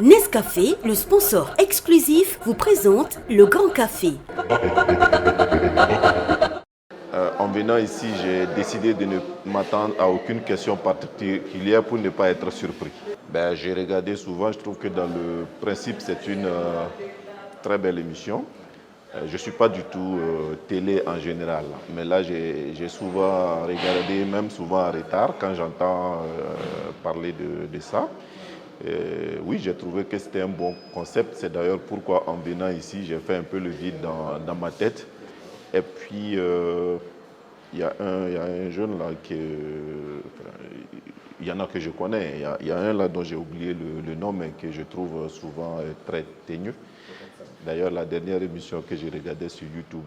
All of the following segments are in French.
Nescafé, le sponsor exclusif, vous présente le Grand Café. En venant ici, j'ai décidé de ne m'attendre à aucune question particulière pour ne pas être surpris. J'ai regardé souvent, je trouve que dans le principe, c'est une très belle émission. Je ne suis pas du tout télé en général, mais là j'ai souvent regardé, même souvent en retard, quand j'entends parler de ça. Oui, j'ai trouvé que c'était un bon concept. C'est d'ailleurs pourquoi en venant ici, j'ai fait un peu le vide dans ma tête. Et puis, il y a un jeune là il y en a que je connais. Il y a un là dont j'ai oublié le nom, mais que je trouve souvent très teigneux. D'ailleurs, la dernière émission que j'ai regardée sur YouTube,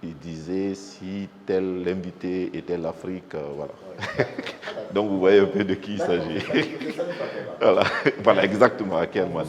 il disait si tel invité était l'Afrique, voilà. Donc vous voyez un peu de qui il s'agit. Voilà exactement à quel moment.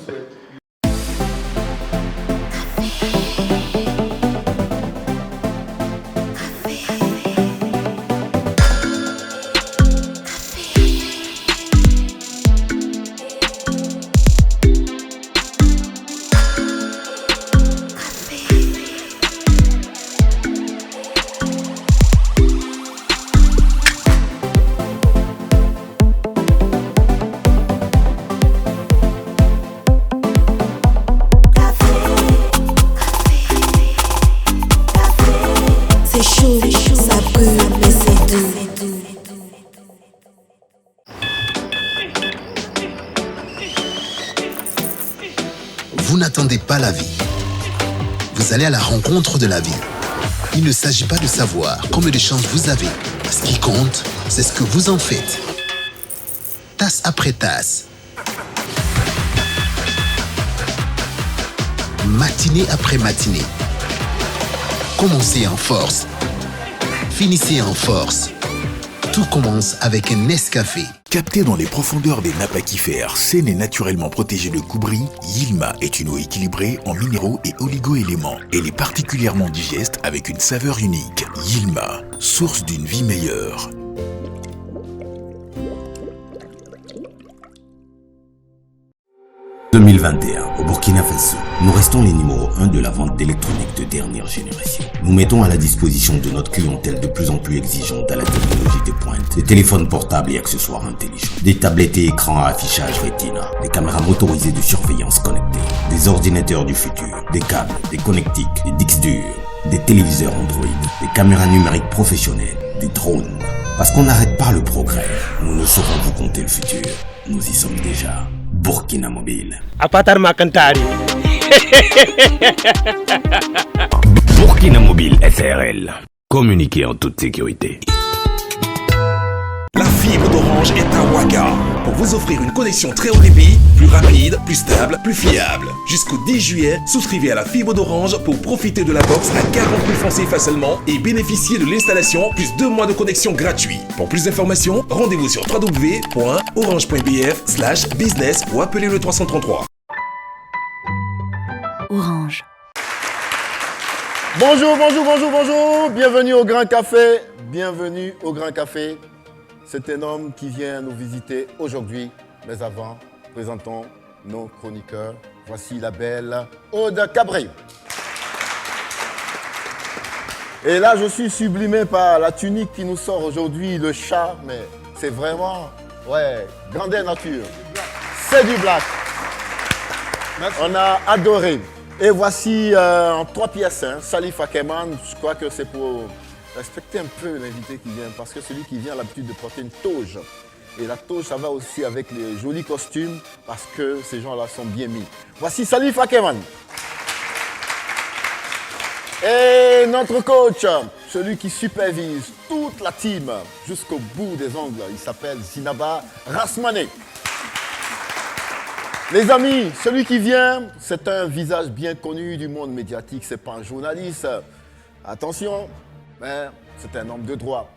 Vous n'attendez pas la vie. Vous allez à la rencontre de la vie. Il ne s'agit pas de savoir combien de chances vous avez. Ce qui compte, c'est ce que vous en faites. Tasse après tasse. Matinée après matinée. Commencez en force. Finissez en force. Tout commence avec un Nescafé. Capté dans les profondeurs des nappes aquifères, saine et naturellement protégée de coubris, Yilma est une eau équilibrée en minéraux et oligo-éléments. Elle est particulièrement digeste avec une saveur unique. Yilma, source d'une vie meilleure. En 2021, au Burkina Faso, nous restons les numéros 1 de la vente d'électronique de dernière génération. Nous mettons à la disposition de notre clientèle de plus en plus exigeante à la technologie de pointe, des téléphones portables et accessoires intelligents, des tablettes et écrans à affichage Retina, des caméras motorisées de surveillance connectées, des ordinateurs du futur, des câbles, des connectiques, des disques durs, des téléviseurs Android, des caméras numériques professionnelles, des drones. Parce qu'on n'arrête pas le progrès, nous ne saurons vous compter le futur. Nous y sommes déjà. Burkina Mobile. Apatar Makantari. Burkina Mobile SRL. Communiquez en toute sécurité. La fibre d'Orange est à Ouaga pour vous offrir une connexion très haut débit, plus rapide, plus stable, plus fiable. Jusqu'au 10 juillet, souscrivez à la fibre d'Orange pour profiter de la box à 40 000 francs CFA seulement et bénéficier de l'installation plus 2 mois de connexion gratuit. Pour plus d'informations, rendez-vous sur www.orange.bf/business ou appelez le 333. Orange. Bonjour, bienvenue au Grand Café, C'est un homme qui vient nous visiter aujourd'hui, mais avant, présentons nos chroniqueurs. Voici la belle Aude Cabré. Et là, je suis sublimé par la tunique qui nous sort aujourd'hui, le chat, mais c'est vraiment, grandeur nature. C'est du black. Merci. On a adoré. Et voici en 3 pièces, Salif Akeman, je crois que c'est pour respecter un peu l'invité qui vient, parce que celui qui vient a l'habitude de porter une toge. Et la toge, ça va aussi avec les jolis costumes, parce que ces gens-là sont bien mis. Voici Salif Akeman. Et notre coach, celui qui supervise toute la team jusqu'au bout des ongles, il s'appelle Zinaba Rasmane. Les amis, celui qui vient, c'est un visage bien connu du monde médiatique, c'est pas un journaliste. Attention, mais c'est un homme de droit.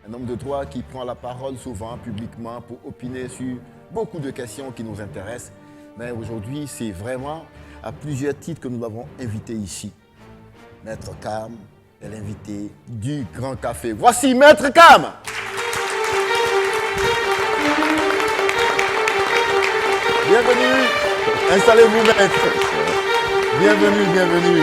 Un homme de droit qui prend la parole souvent publiquement pour opiner sur beaucoup de questions qui nous intéressent. Mais aujourd'hui, c'est vraiment à plusieurs titres que nous l'avons invité ici. Maître Cam est l'invité du Grand Café. Voici Maître Cam. Bienvenue. Installez-vous, maître. Bienvenue, bienvenue.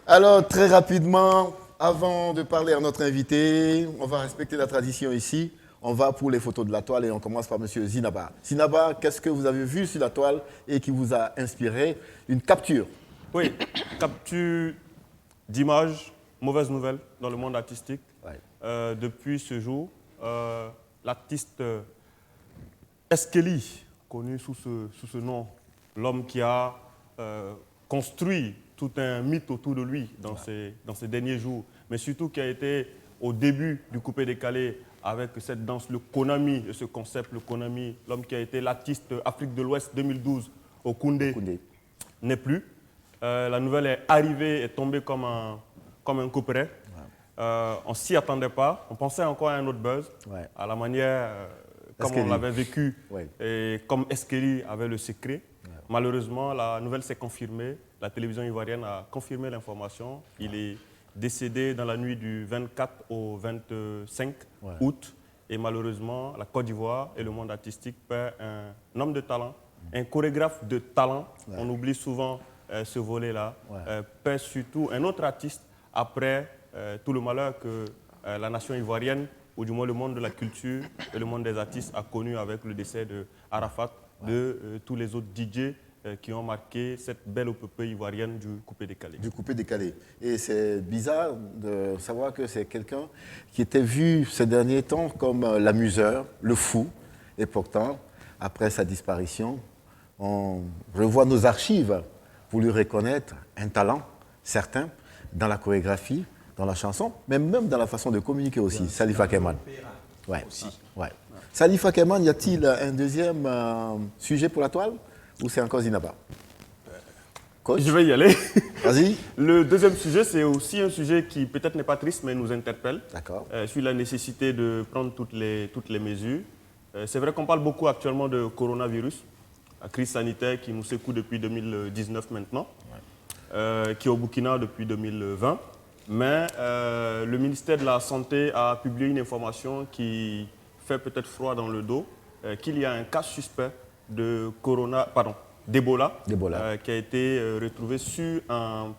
Alors, très rapidement, avant de parler à notre invité, on va respecter la tradition ici. On va pour les photos de la toile et on commence par M. Zinaba. Zinaba, qu'est-ce que vous avez vu sur la toile et qui vous a inspiré? Une capture. Oui, capture d'images, mauvaise nouvelle dans le monde artistique. Ouais. Depuis ce jour, l'artiste Eskeli, connu sous ce nom, l'homme qui a construit tout un mythe autour de lui dans ces derniers jours, mais surtout qui a été au début du coupé-décalé avec cette danse, le Konami, ce concept, le Konami, l'homme qui a été l'artiste Afrique de l'Ouest 2012 au Koundé, n'est plus. La nouvelle est arrivée, est tombée comme un coup près. Ouais. On ne s'y attendait pas, on pensait encore à un autre buzz, ouais, à la manière comme on l'avait vécu, ouais, et comme Eskeli avait le secret. Ouais. Malheureusement, la nouvelle s'est confirmée. La télévision ivoirienne a confirmé l'information. Il est décédé dans la nuit du 24 au 25 ouais, août. Et malheureusement, la Côte d'Ivoire et le monde artistique perd un homme de talent, un chorégraphe de talent. Ouais. On oublie souvent ce volet-là. Ouais. Perd surtout un autre artiste après tout le malheur que la nation ivoirienne, ou du moins le monde de la culture et le monde des artistes a connu avec le décès de Arafat, ouais, de tous les autres DJ qui ont marqué cette belle épopée ivoirienne du coupé-décalé. Du coupé-décalé. Et c'est bizarre de savoir que c'est quelqu'un qui était vu ces derniers temps comme l'amuseur, le fou. Et pourtant, après sa disparition, on revoit nos archives pour lui reconnaître un talent certain dans la chorégraphie, dans la chanson, mais même dans la façon de communiquer aussi. Ouais, Salif Akeman. Ouais. Ouais. Salif Akeman, y a-t-il un deuxième sujet pour la toile? Ou c'est encore Zinaba? Coach? Je vais y aller. Vas-y. Le deuxième sujet, c'est aussi un sujet qui peut-être n'est pas triste, mais nous interpelle. D'accord. Sur la nécessité de prendre toutes les mesures. C'est vrai qu'on parle beaucoup actuellement de coronavirus, la crise sanitaire qui nous secoue depuis 2019 maintenant, ouais, qui est au Burkina depuis 2020. Mais le ministère de la Santé a publié une information qui fait peut-être froid dans le dos, qu'il y a un cas suspect d'Ebola qui a été retrouvé sur un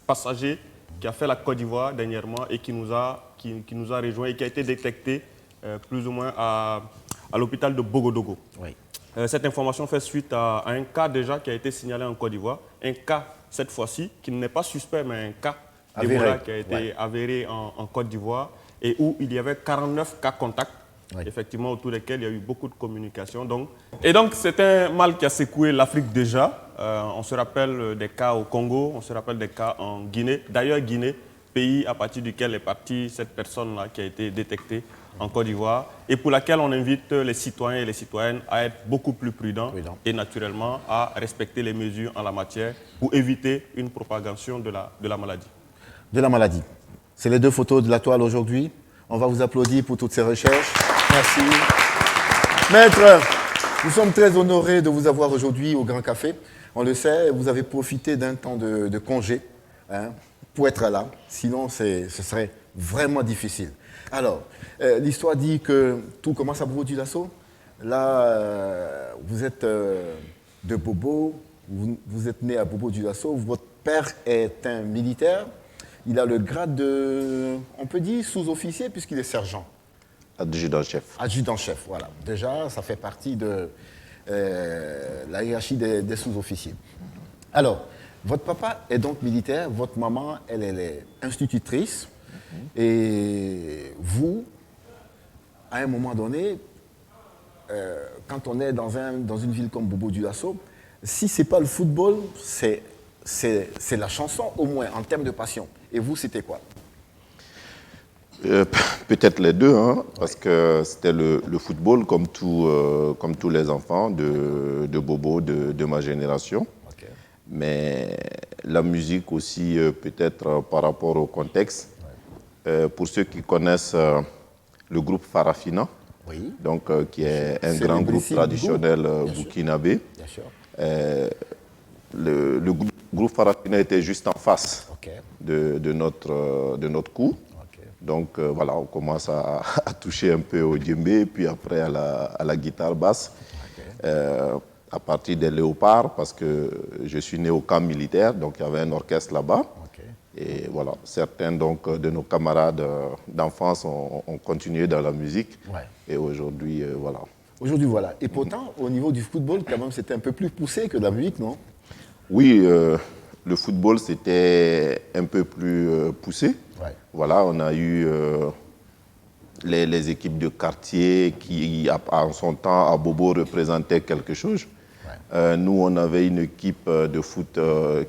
passager qui a fait la Côte d'Ivoire dernièrement et qui nous a rejoint et qui a été détecté plus ou moins à l'hôpital de Bogodogo. Oui. Cette information fait suite à un cas déjà qui a été signalé en Côte d'Ivoire, un cas cette fois-ci qui n'est pas suspect mais un cas d'Ebola qui a été avéré en Côte d'Ivoire et où il y avait 49 cas contacts. Oui. Effectivement, autour desquels il y a eu beaucoup de communication. Et donc, c'est un mal qui a secoué l'Afrique déjà. On se rappelle des cas au Congo, on se rappelle des cas en Guinée. D'ailleurs, Guinée, pays à partir duquel est partie cette personne-là qui a été détectée en Côte d'Ivoire et pour laquelle on invite les citoyens et les citoyennes à être beaucoup plus prudents et naturellement à respecter les mesures en la matière pour éviter une propagation de la maladie. De la maladie. C'est les deux photos de la toile aujourd'hui. On va vous applaudir pour toutes ces recherches. Merci. Maître, nous sommes très honorés de vous avoir aujourd'hui au Grand Café. On le sait, vous avez profité d'un temps de congé pour être là. Sinon, ce serait vraiment difficile. Alors, l'histoire dit que tout commence à Bobo Dioulasso. Là, vous êtes de Bobo, vous êtes né à Bobo Dioulasso. Votre père est un militaire. Il a le grade de, on peut dire, sous-officier puisqu'il est sergent. Adjudant-chef. Adjudant-chef, voilà. Déjà, ça fait partie de la hiérarchie des sous-officiers. Alors, votre papa est donc militaire, votre maman, elle est institutrice. Et vous, à un moment donné, quand on est dans une ville comme Bobo Dioulasso, si ce n'est pas le football, c'est la chanson, au moins, en termes de passion. Et vous, c'était quoi? Peut-être les deux, hein, parce que c'était le football comme tous les enfants de Bobo, de ma génération. Okay. Mais la musique aussi, peut-être par rapport au contexte. Pour ceux qui connaissent le groupe Farafina, Oui. Donc, qui est un C'est grand le groupe Brésil, traditionnel Bien sûr. burkinabé. Bien sûr. Le groupe Farafina était juste en face Ok. de notre cours. Ok. Donc voilà, on commence à toucher un peu au djembé, puis après à la guitare basse. Ok. À partir des léopards, parce que je suis né au camp militaire, donc il y avait un orchestre là-bas. Ok. Et voilà, certains donc, de nos camarades d'enfance ont continué dans la musique. Ouais. Et aujourd'hui, voilà. Aujourd'hui, voilà. Et pourtant, au niveau du football, quand même, c'était un peu plus poussé que la musique, non? Oui, le football, c'était un peu plus poussé. Ouais. Voilà, on a eu les équipes de quartier qui, en son temps, à Bobo, représentaient quelque chose. Ouais. Nous, on avait une équipe de foot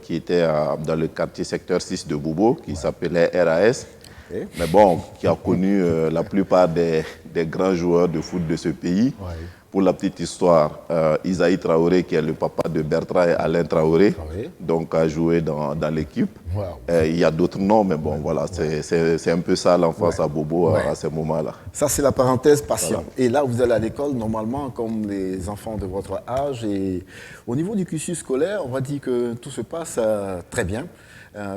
qui était dans le quartier secteur 6 de Bobo, qui s'appelait RAS. Okay. Mais bon, qui a connu la plupart des grands joueurs de foot de ce pays. Ouais. Pour la petite histoire, Isaïe Traoré, qui est le papa de Bertrand et Alain Traoré, donc a joué dans l'équipe. Wow. Il y a d'autres noms, mais bon, voilà, c'est un peu ça l'enfance à Bobo à ce moment-là. Ça, c'est la parenthèse passion. Voilà. Et là, vous allez à l'école, normalement, comme les enfants de votre âge. Et au niveau du cursus scolaire, on va dire que tout se passe très bien,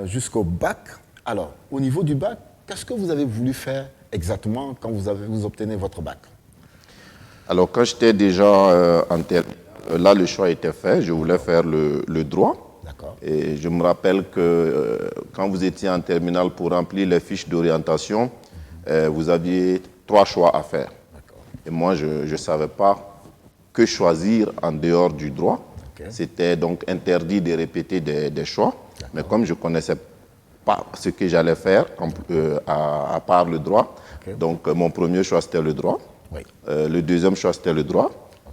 jusqu'au bac. Alors, au niveau du bac, qu'est-ce que vous avez voulu faire exactement quand vous obtenez votre bac? Alors, quand j'étais déjà en terminale, là, le choix était fait. Je voulais faire le droit. D'accord. Et je me rappelle que quand vous étiez en terminale pour remplir les fiches d'orientation, vous aviez 3 choix à faire. Et moi, je ne savais pas que choisir en dehors du droit. Okay. C'était donc interdit de répéter des choix. Mais comme je ne connaissais pas ce que j'allais faire à part le droit, donc mon premier choix, c'était le droit. Oui. Le deuxième choix, c'était le droit.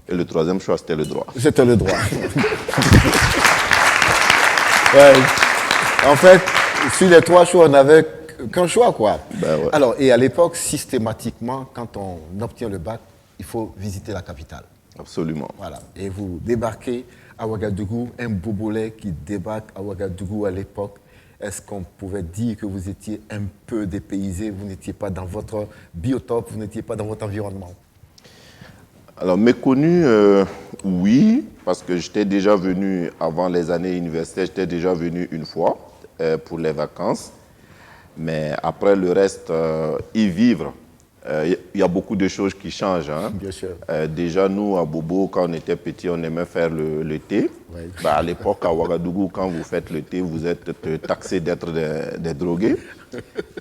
Et le troisième choix, c'était le droit. C'était le droit. Ouais. En fait, sur les 3 choix, on n'avait qu'un choix, quoi. Ben ouais. Alors, et à l'époque, systématiquement, quand on obtient le bac, il faut visiter la capitale. Absolument. Voilà. Et vous débarquez à Ouagadougou, un Bobolais qui débarque à Ouagadougou à l'époque. Est-ce qu'on pouvait dire que vous étiez un peu dépaysé, vous n'étiez pas dans votre biotope, vous n'étiez pas dans votre environnement? Alors, méconnu, oui, parce que j'étais déjà venu, avant les années universitaires, j'étais déjà venu une fois pour les vacances. Mais après le reste, y vivre, il y a beaucoup de choses qui changent. Hein. Bien sûr. Déjà, nous, à Bobo, quand on était petits, on aimait faire le thé. Oui. Bah, à l'époque, à Ouagadougou, quand vous faites le thé, vous êtes taxé d'être des drogués.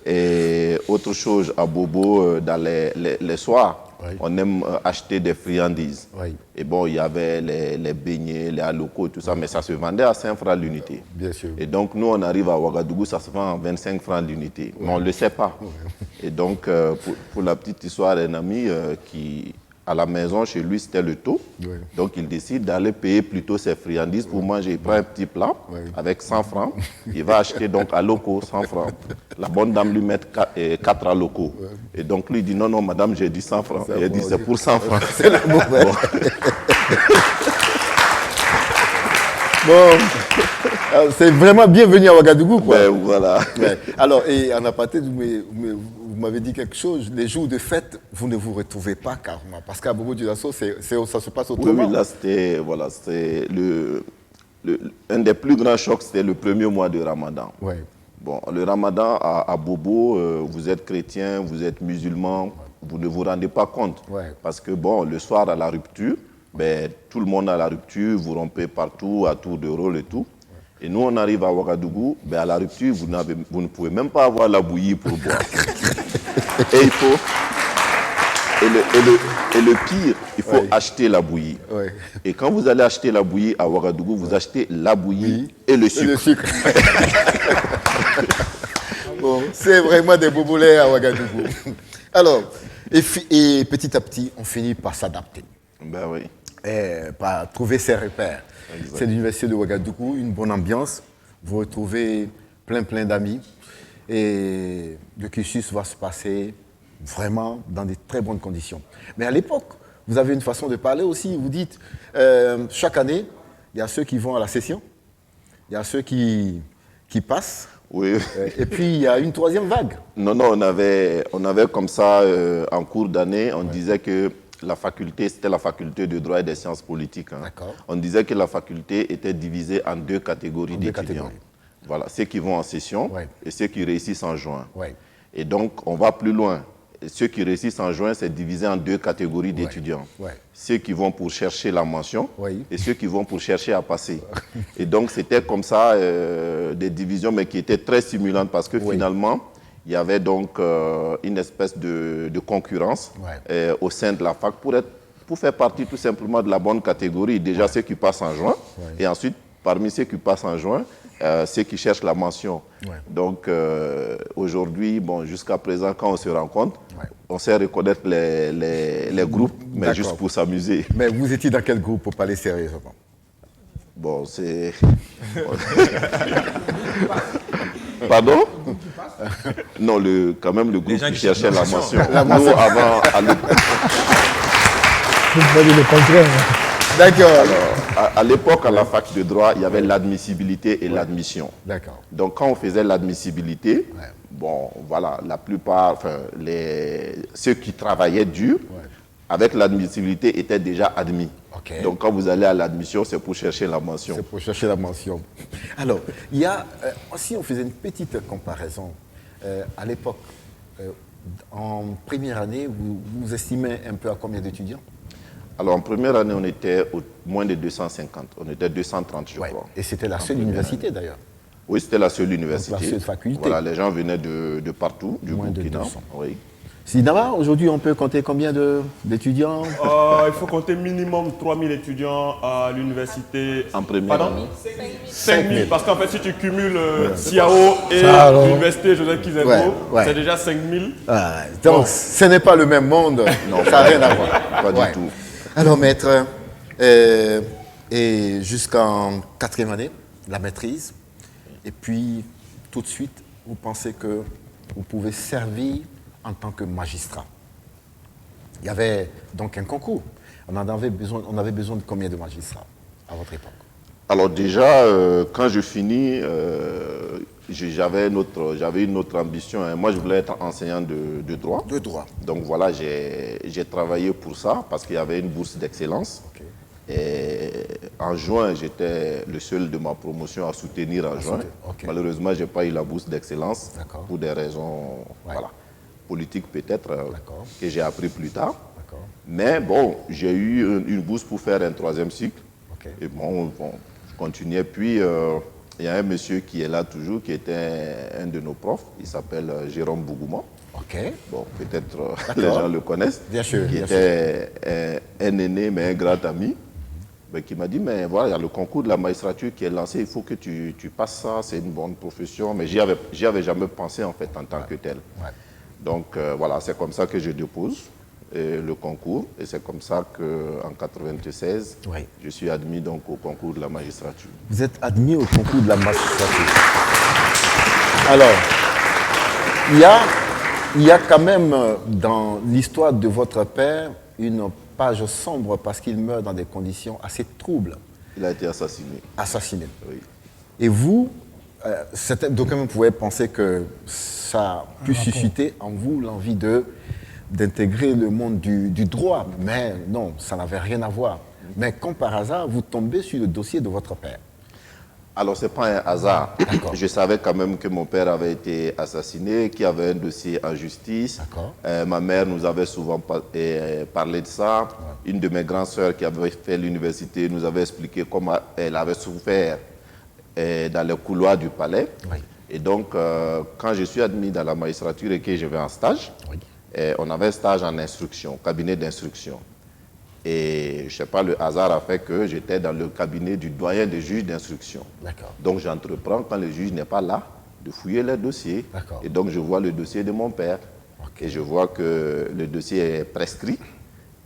Et autre chose, à Bobo, dans les soirs, oui, on aime acheter des friandises. Oui. Et bon, il y avait les beignets, les halocos, tout ça, mais ça se vendait à 5 francs l'unité. Bien sûr. Et donc, nous, on arrive à Ouagadougou, ça se vend à 25 francs l'unité. Mais on ne le sait pas. Et donc, pour la petite histoire, un ami qui, à la maison, chez lui, c'était le taux. Oui. Donc, il décide d'aller payer plutôt ses friandises pour manger. Il prend un petit plat avec 100 francs. Il va acheter donc à loco 100 francs. La bonne dame lui met 4 à loco. Et donc, lui dit non, non, madame, j'ai dit 100 francs. Et elle dit c'est pour 100 francs. C'est le mauvais. Bon, c'est vraiment bienvenu à Ouagadougou, quoi. Ben, voilà. Ouais. Alors, et en aparté, vous m'avez dit quelque chose. Les jours de fête, vous ne vous retrouvez pas carrément. Parce qu'à Bobo du Lasso, ça se passe autrement. Oui, là, c'était un des plus grands chocs, c'était le premier mois de Ramadan. Ouais. Bon, le Ramadan à Bobo, vous êtes chrétien, vous êtes musulman, vous ne vous rendez pas compte. Ouais. Parce que bon, le soir à la rupture, ben, tout le monde à la rupture, vous rompez partout, à tour de rôle et tout. Et nous, on arrive à Ouagadougou, ben, à la rupture, vous ne pouvez même pas avoir la bouillie pour boire. Et il faut... Et le pire, il faut acheter la bouillie. Ouais. Et quand vous allez acheter la bouillie à Ouagadougou, vous achetez la bouillie et le sucre. Et le sucre. Bon, c'est vraiment des bobolets à Ouagadougou. Alors, et petit à petit, on finit par s'adapter. Ben oui. Par trouver ses repères. Exact. C'est l'université de Ouagadougou, une bonne ambiance. Vous retrouvez plein d'amis. Et le cursus va se passer vraiment dans de très bonnes conditions. Mais à l'époque, vous avez une façon de parler aussi. Vous dites, chaque année, il y a ceux qui vont à la session, il y a ceux qui passent, Oui. et puis il y a une troisième vague. Non, on avait comme ça, en cours d'année, on disait que la faculté, c'était la faculté de droit et des sciences politiques. Hein. D'accord. On disait que la faculté était divisée en deux catégories d'étudiants. Voilà, ceux qui vont en session et ceux qui réussissent en juin. Et donc, on va plus loin. Et ceux qui réussissent en juin, c'est divisé en deux catégories d'étudiants. Ceux qui vont pour chercher la mention et ceux qui vont pour chercher à passer. Et donc, c'était comme ça des divisions, mais qui étaient très stimulantes parce que finalement, il y avait donc une espèce de concurrence au sein de la fac pour faire partie tout simplement de la bonne catégorie. Déjà, ceux qui passent en juin et ensuite, parmi ceux qui passent en juin, ceux qui cherchent la mention. Donc aujourd'hui, bon, jusqu'à présent, quand on se rencontre, on sait reconnaître les groupes, mais juste pour s'amuser. Mais vous étiez dans quel groupe, pour parler sérieusement? Bon, c'est... Pardon? Non, quand même le groupe qui cherchait la mention. Nous, avant... Vous voyez le contraire. D'accord. À l'époque, à la fac de droit, il y avait l'admissibilité et l'admission. D'accord. Donc, quand on faisait l'admissibilité, bon, voilà, la plupart, enfin, ceux qui travaillaient dur, avec l'admissibilité, étaient déjà admis. Donc, quand vous allez à l'admission, c'est pour chercher la mention. C'est pour chercher la mention. Alors, il y a, si on faisait une petite comparaison, à l'époque, en première année, vous estimez un peu à combien d'étudiants? Alors, en première année, on était moins de 250. On était 230, je crois. Et c'était la seule université, d'ailleurs? Oui, c'était la seule université. Donc, la seule faculté. Voilà, les gens venaient de partout, du Burkina. Oui. Sidama, aujourd'hui, on peut compter combien d'étudiants? Il faut compter minimum 3000 étudiants à l'université. En première année? 5000, parce qu'en fait, si tu cumules CIAO et l'université Joseph Kizembo, c'est déjà 5000. Donc, ce n'est pas le même monde. Non, ça n'a rien à voir. Pas du tout. Alors, maître, et jusqu'en 4e année, la maîtrise, et puis tout de suite, vous pensez que vous pouvez servir en tant que magistrat. Il y avait donc un concours. On avait besoin de combien de magistrats à votre époque? Alors déjà, quand je finis, j'avais une autre ambition. Hein. Moi, je voulais être enseignant de droit. De droit. Donc voilà, j'ai travaillé pour ça parce qu'il y avait une bourse d'excellence. Et en juin, j'étais le seul de ma promotion à soutenir en juin. Malheureusement, je n'ai pas eu la bourse d'excellence pour des raisons politiques peut-être que j'ai appris plus tard. Mais bon, j'ai eu une bourse pour faire un 3e cycle. Et bon, je continuais. Puis, il y a un monsieur qui est là toujours, qui était un de nos profs. Il s'appelle Jérôme Bougouma. Bon, peut-être les gens le connaissent. Bien sûr. Qui était un aîné, mais un grand ami. Mais qui m'a dit, mais voilà, il y a le concours de la magistrature qui est lancé, il faut que tu passes ça, c'est une bonne profession. Mais j'y avais jamais pensé, en fait, en tant que tel. Donc, voilà, c'est comme ça que je dépose le concours. Et c'est comme ça qu'en 1996, je suis admis donc, au concours de la magistrature. Vous êtes admis au concours de la magistrature. Alors, il y a quand même dans l'histoire de votre père une page sombre parce qu'il meurt dans des conditions assez troubles. Il a été assassiné. Assassiné. Oui. Et vous, donc vous pouvez penser que ça a pu susciter en vous l'envie d'intégrer le monde du droit. Mais non, ça n'avait rien à voir. Mais comme par hasard, vous tombez sur le dossier de votre père. Alors, ce n'est pas un hasard. Je savais quand même que mon père avait été assassiné, qu'il y avait un dossier en justice. Ma mère nous avait souvent parlé de ça. Une de mes grandes sœurs qui avait fait l'université nous avait expliqué comment elle avait souffert dans les couloirs du palais. Et donc, quand je suis admis dans la magistrature et que je vais en stage, on avait un stage en instruction, cabinet d'instruction. Et je ne sais pas, le hasard a fait que j'étais dans le cabinet du doyen des juges d'instruction. Donc j'entreprends, quand le juge n'est pas là, de fouiller les dossiers. Et donc je vois le dossier de mon père. Et je vois que le dossier est prescrit.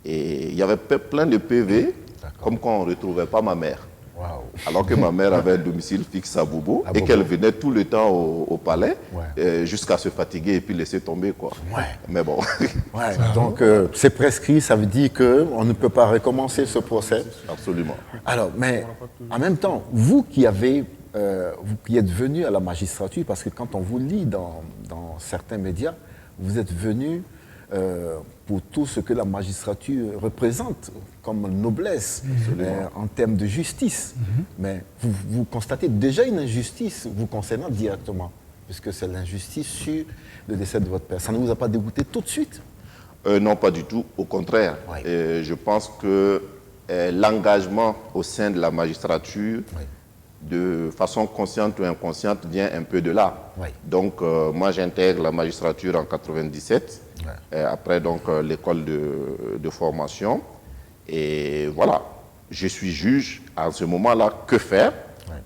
Et il y avait plein de PV, comme quand on ne retrouvait pas ma mère. Alors que ma mère avait un domicile fixe à Bobo et qu'elle venait tout le temps au palais jusqu'à se fatiguer et puis laisser tomber. Quoi. Mais bon. Donc c'est prescrit, ça veut dire qu'on ne peut pas recommencer ce procès. Absolument. Alors, mais en même temps, vous qui êtes venu à la magistrature, parce que quand on vous lit dans certains médias, vous êtes venu pour tout ce que la magistrature représente comme noblesse en termes de justice. Mais vous constatez déjà une injustice vous concernant directement, puisque c'est l'injustice sur le décès de votre père. Ça ne vous a pas dégoûté tout de suite? Non, pas du tout. Au contraire, je pense que l'engagement au sein de la magistrature, de façon consciente ou inconsciente, vient un peu de là. Donc, moi, j'intègre la magistrature en 97, après donc l'école de formation. Et voilà, je suis juge. À ce moment-là, que faire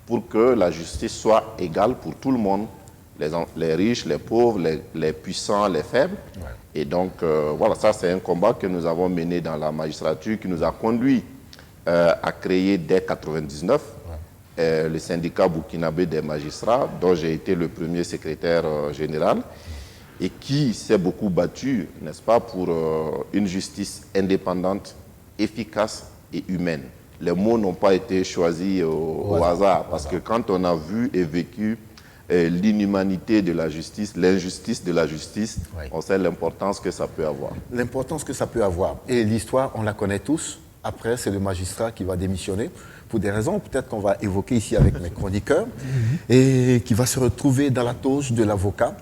pour que la justice soit égale pour tout le monde, les riches, les pauvres, les puissants, les faibles. Et donc, voilà, ça, c'est un combat que nous avons mené dans la magistrature, qui nous a conduit à créer dès 1999 le syndicat burkinabé des magistrats, dont j'ai été le premier secrétaire général, et qui s'est beaucoup battu, n'est-ce pas, pour une justice indépendante, efficace et humaine. Les mots n'ont pas été choisis au hasard, parce que quand on a vu et vécu l'inhumanité de la justice, l'injustice de la justice, on sait l'importance que ça peut avoir. L'importance que ça peut avoir. Et l'histoire, on la connaît tous. Après, c'est le magistrat qui va démissionner pour des raisons peut-être qu'on va évoquer ici avec mes chroniqueurs, et qui va se retrouver dans la toge de l'avocat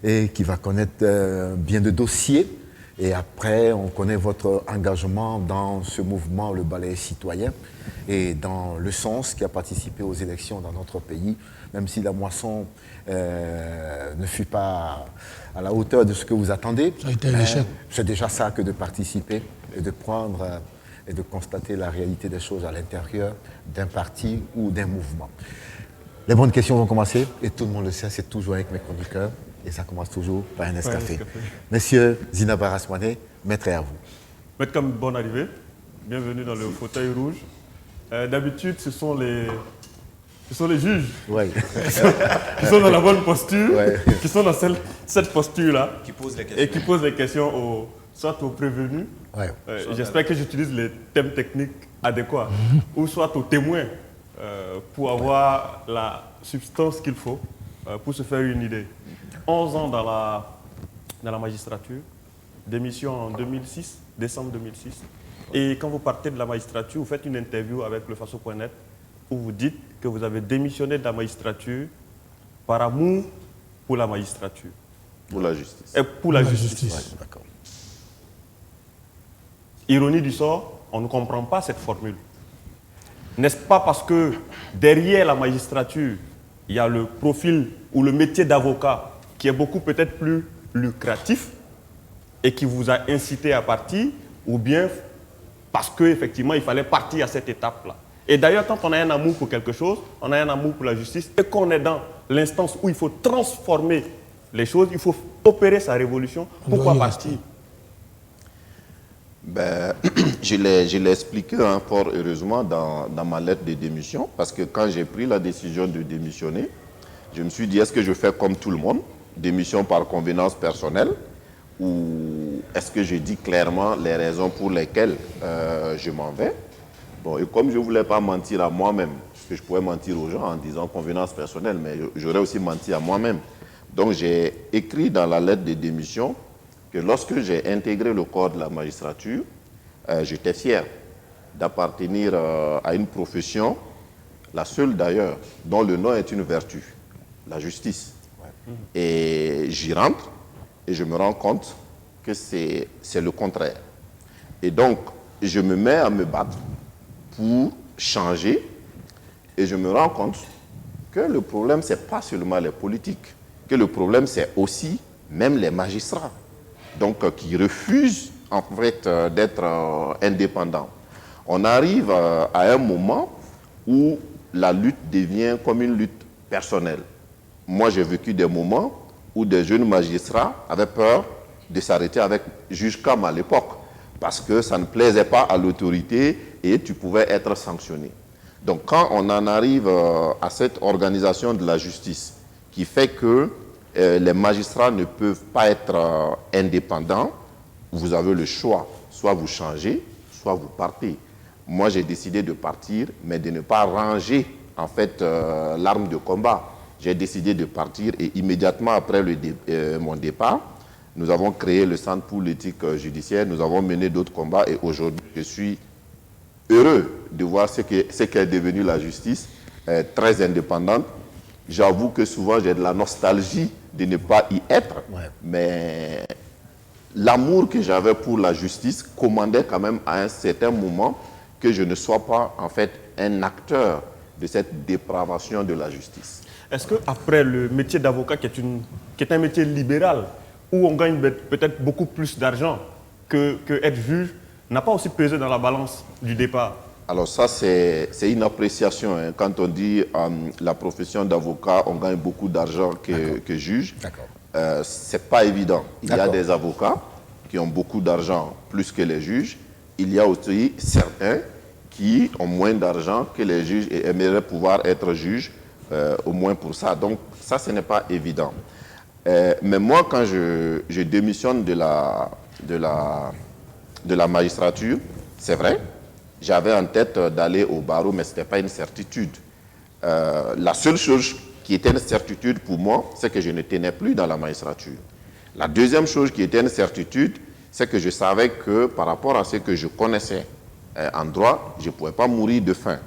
et qui va connaître bien de dossiers. Et après, on connaît votre engagement dans ce mouvement, le Balai citoyen, et dans le sens qui a participé aux élections dans notre pays, même si la moisson ne fut pas à la hauteur de ce que vous attendez. Ça a été un échec. C'est déjà ça que de participer et de prendre et de constater la réalité des choses à l'intérieur d'un parti ou d'un mouvement. Les bonnes questions vont commencer, et tout le monde le sait, c'est toujours avec mes chroniqueurs, et ça commence toujours par un Nescafé. Monsieur Zina Baraswane, maître à vous. Maître Kam, bonne arrivée. Bienvenue dans le fauteuil rouge. D'habitude, ce sont les juges qui sont dans la bonne posture, qui sont dans cette posture-là, et qui posent les questions soit aux prévenus, j'espère que j'utilise les thèmes techniques adéquats, ou soit aux témoins, pour avoir la substance qu'il faut pour se faire une idée. 11 ans dans la magistrature, démission en 2006, décembre 2006. Et quand vous partez de la magistrature, vous faites une interview avec le Faso.net où vous dites que vous avez démissionné de la magistrature par amour pour la magistrature. Pour la justice. Et pour la justice. D'accord. Ironie du sort, on ne comprend pas cette formule. N'est-ce pas parce que derrière la magistrature, il y a le profil ou le métier d'avocat qui est beaucoup peut-être plus lucratif et qui vous a incité à partir, ou bien parce qu'effectivement il fallait partir à cette étape-là. Et d'ailleurs, quand on a un amour pour quelque chose, on a un amour pour la justice, et qu'on est dans l'instance où il faut transformer les choses, il faut opérer sa révolution, pourquoi partir? Je l'ai expliqué fort heureusement dans ma lettre de démission, parce que quand j'ai pris la décision de démissionner, je me suis dit, est-ce que je fais comme tout le monde, démission par convenance personnelle, ou est-ce que je dis clairement les raisons pour lesquelles je m'en vais? Bon, et comme je ne voulais pas mentir à moi-même, parce que je pourrais mentir aux gens en disant convenance personnelle, mais j'aurais aussi menti à moi-même. Donc j'ai écrit dans la lettre de démission que lorsque j'ai intégré le corps de la magistrature, j'étais fier d'appartenir à une profession, la seule d'ailleurs, dont le nom est une vertu, la justice. Et j'y rentre et je me rends compte que c'est le contraire. Et donc, je me mets à me battre pour changer, et je me rends compte que le problème, ce n'est pas seulement les politiques, que le problème, c'est aussi même les magistrats, donc qui refusent en fait d'être indépendants. On arrive à un moment où la lutte devient comme une lutte personnelle. Moi, j'ai vécu des moments où des jeunes magistrats avaient peur de s'arrêter avec juge Kam à l'époque, parce que ça ne plaisait pas à l'autorité et tu pouvais être sanctionné. Donc quand on en arrive à cette organisation de la justice qui fait que les magistrats ne peuvent pas être indépendants, vous avez le choix, soit vous changez, soit vous partez. Moi, j'ai décidé de partir, mais de ne pas ranger en fait l'arme de combat. J'ai décidé de partir, et immédiatement après mon départ, Nous avons créé le Centre pour l'éthique judiciaire, nous avons mené d'autres combats et aujourd'hui, je suis heureux de voir ce qu'est devenu la justice, très indépendante. J'avoue que souvent, j'ai de la nostalgie de ne pas y être, mais l'amour que j'avais pour la justice commandait quand même à un certain moment que je ne sois pas, en fait, un acteur de cette dépravation de la justice. Est-ce qu'après le métier d'avocat, qui est un métier libéral, où on gagne peut-être beaucoup plus d'argent que être juge, n'a pas aussi pesé dans la balance du départ? Alors ça, c'est une appréciation. Hein. Quand on dit la profession d'avocat, on gagne beaucoup d'argent que juge, c'est pas évident. Il y a des avocats qui ont beaucoup d'argent plus que les juges. Il y a aussi certains qui ont moins d'argent que les juges et aimeraient pouvoir être juges, au moins pour ça. Donc ça, ce n'est pas évident. Mais moi, quand je démissionne de la magistrature, c'est vrai, j'avais en tête d'aller au barreau, mais ce n'était pas une certitude. La seule chose qui était une certitude pour moi, c'est que je ne tenais plus dans la magistrature. La deuxième chose qui était une certitude, c'est que je savais que par rapport à ce que je connaissais en droit, je ne pouvais pas mourir de faim.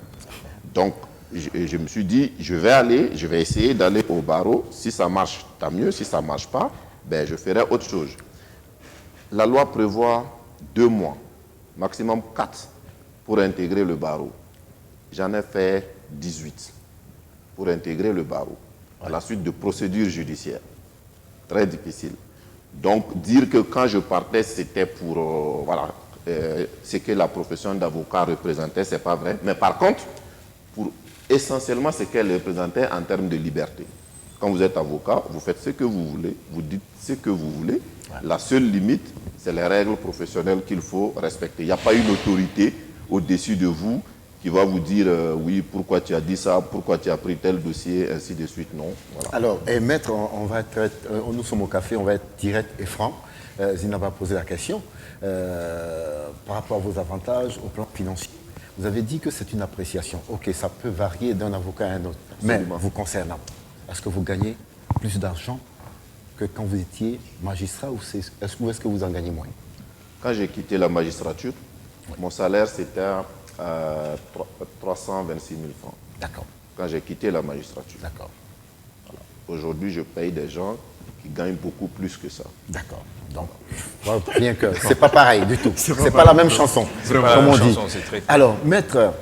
Donc, je me suis dit, je vais essayer d'aller au barreau. Si ça marche, tant mieux. Si ça ne marche pas, ben, je ferai autre chose. La loi prévoit 2 mois, maximum 4, pour intégrer le barreau. J'en ai fait 18 pour intégrer le barreau, à la suite de procédures judiciaires. Très difficile. Donc, dire que quand je partais, c'était pour ce que la profession d'avocat représentait, ce n'est pas vrai. Mais par contre, pour essentiellement ce qu'elle représentait en termes de liberté. Quand vous êtes avocat, vous faites ce que vous voulez, vous dites ce que vous voulez. La seule limite, c'est les règles professionnelles qu'il faut respecter. Il n'y a pas une autorité au-dessus de vous qui va vous dire oui, pourquoi tu as dit ça, pourquoi tu as pris tel dossier, ainsi de suite. Non. Voilà. Alors, maître, nous sommes au café, on va être direct et franc. Zina va poser la question par rapport à vos avantages au plan financier. Vous avez dit que c'est une appréciation. Ok, ça peut varier d'un avocat à un autre. Absolument. Mais vous concernant, est-ce que vous gagnez plus d'argent que quand vous étiez magistrat ou est-ce que vous en gagnez moins? Quand j'ai quitté la magistrature, mon salaire c'était 326 000 francs. D'accord. Quand j'ai quitté la magistrature. D'accord. Voilà. Aujourd'hui, je paye des gens qui gagnent beaucoup plus que ça. D'accord. Donc, bien que c'est pas pareil du tout. C'est pas la même chanson, comme on dit. Alors, maître,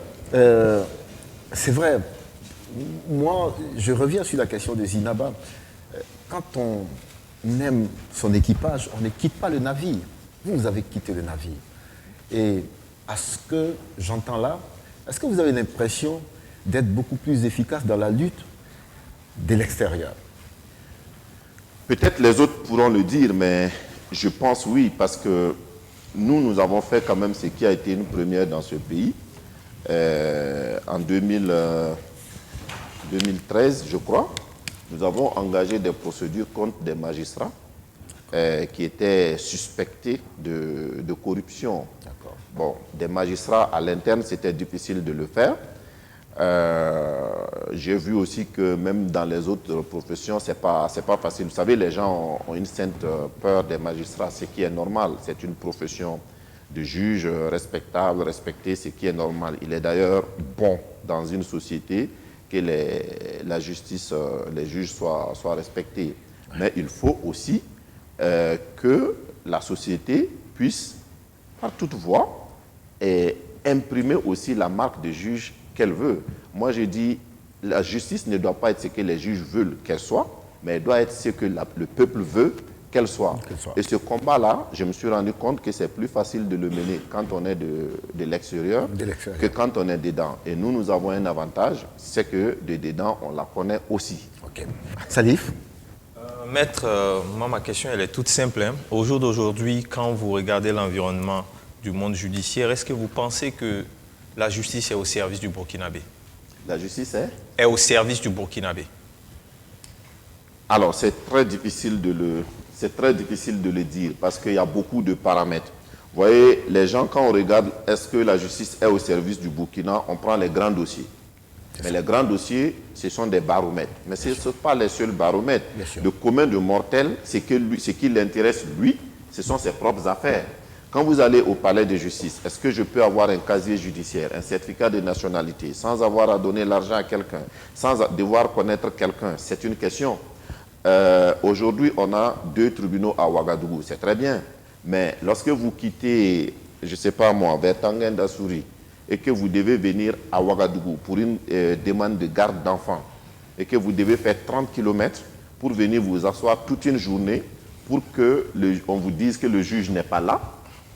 c'est vrai. Moi, je reviens sur la question de Zinaba. Quand on aime son équipage, on ne quitte pas le navire. Vous avez quitté le navire. Et à ce que j'entends là, est-ce que vous avez l'impression d'être beaucoup plus efficace dans la lutte de l'extérieur? Peut-être les autres pourront le dire, mais je pense oui, parce que nous avons fait quand même ce qui a été une première dans ce pays. En 2013, je crois, nous avons engagé des procédures contre des magistrats qui étaient suspectés de corruption. Bon, des magistrats à l'interne, c'était difficile de le faire. J'ai vu aussi que même dans les autres professions, c'est pas facile. Vous savez, les gens ont une sainte peur des magistrats, ce qui est normal. C'est une profession de juge respectable, respectée, ce qui est normal. Il est d'ailleurs bon dans une société que la justice, les juges soient respectés. Mais il faut aussi que la société puisse, par toute voie, imprimer aussi la marque de juge qu'elle veut. Moi, je dis, la justice ne doit pas être ce que les juges veulent qu'elle soit, mais elle doit être ce que le peuple veut qu'elle soit. Et ce combat-là, je me suis rendu compte que c'est plus facile de le mener quand on est de l'extérieur que quand on est dedans. Et nous avons un avantage, c'est que de dedans, on la connaît aussi. Ok. Salif? Maître, moi, ma question, elle est toute simple. Hein. Au jour d'aujourd'hui, quand vous regardez l'environnement du monde judiciaire, est-ce que vous pensez que la justice est au service du Burkinabé? La justice est au service du Burkinabé. Alors, c'est très difficile de le dire parce qu'il y a beaucoup de paramètres. Vous voyez, les gens, quand on regarde est-ce que la justice est au service du Burkina, on prend les grands dossiers. Mais les grands dossiers, ce sont des baromètres. Mais ce ne sont pas les seuls baromètres. Le commun de mortel, ce qui l'intéresse, lui, ce sont ses propres affaires. Quand vous allez au palais de justice, est-ce que je peux avoir un casier judiciaire, un certificat de nationalité, sans avoir à donner l'argent à quelqu'un, sans devoir connaître quelqu'un? C'est une question. Aujourd'hui, on a 2 tribunaux à Ouagadougou. C'est très bien. Mais lorsque vous quittez, je ne sais pas moi, vers Tanguy-Ndassuri, et que vous devez venir à Ouagadougou pour une demande de garde d'enfants, et que vous devez faire 30 km pour venir vous asseoir toute une journée pour qu'on vous dise que le juge n'est pas là,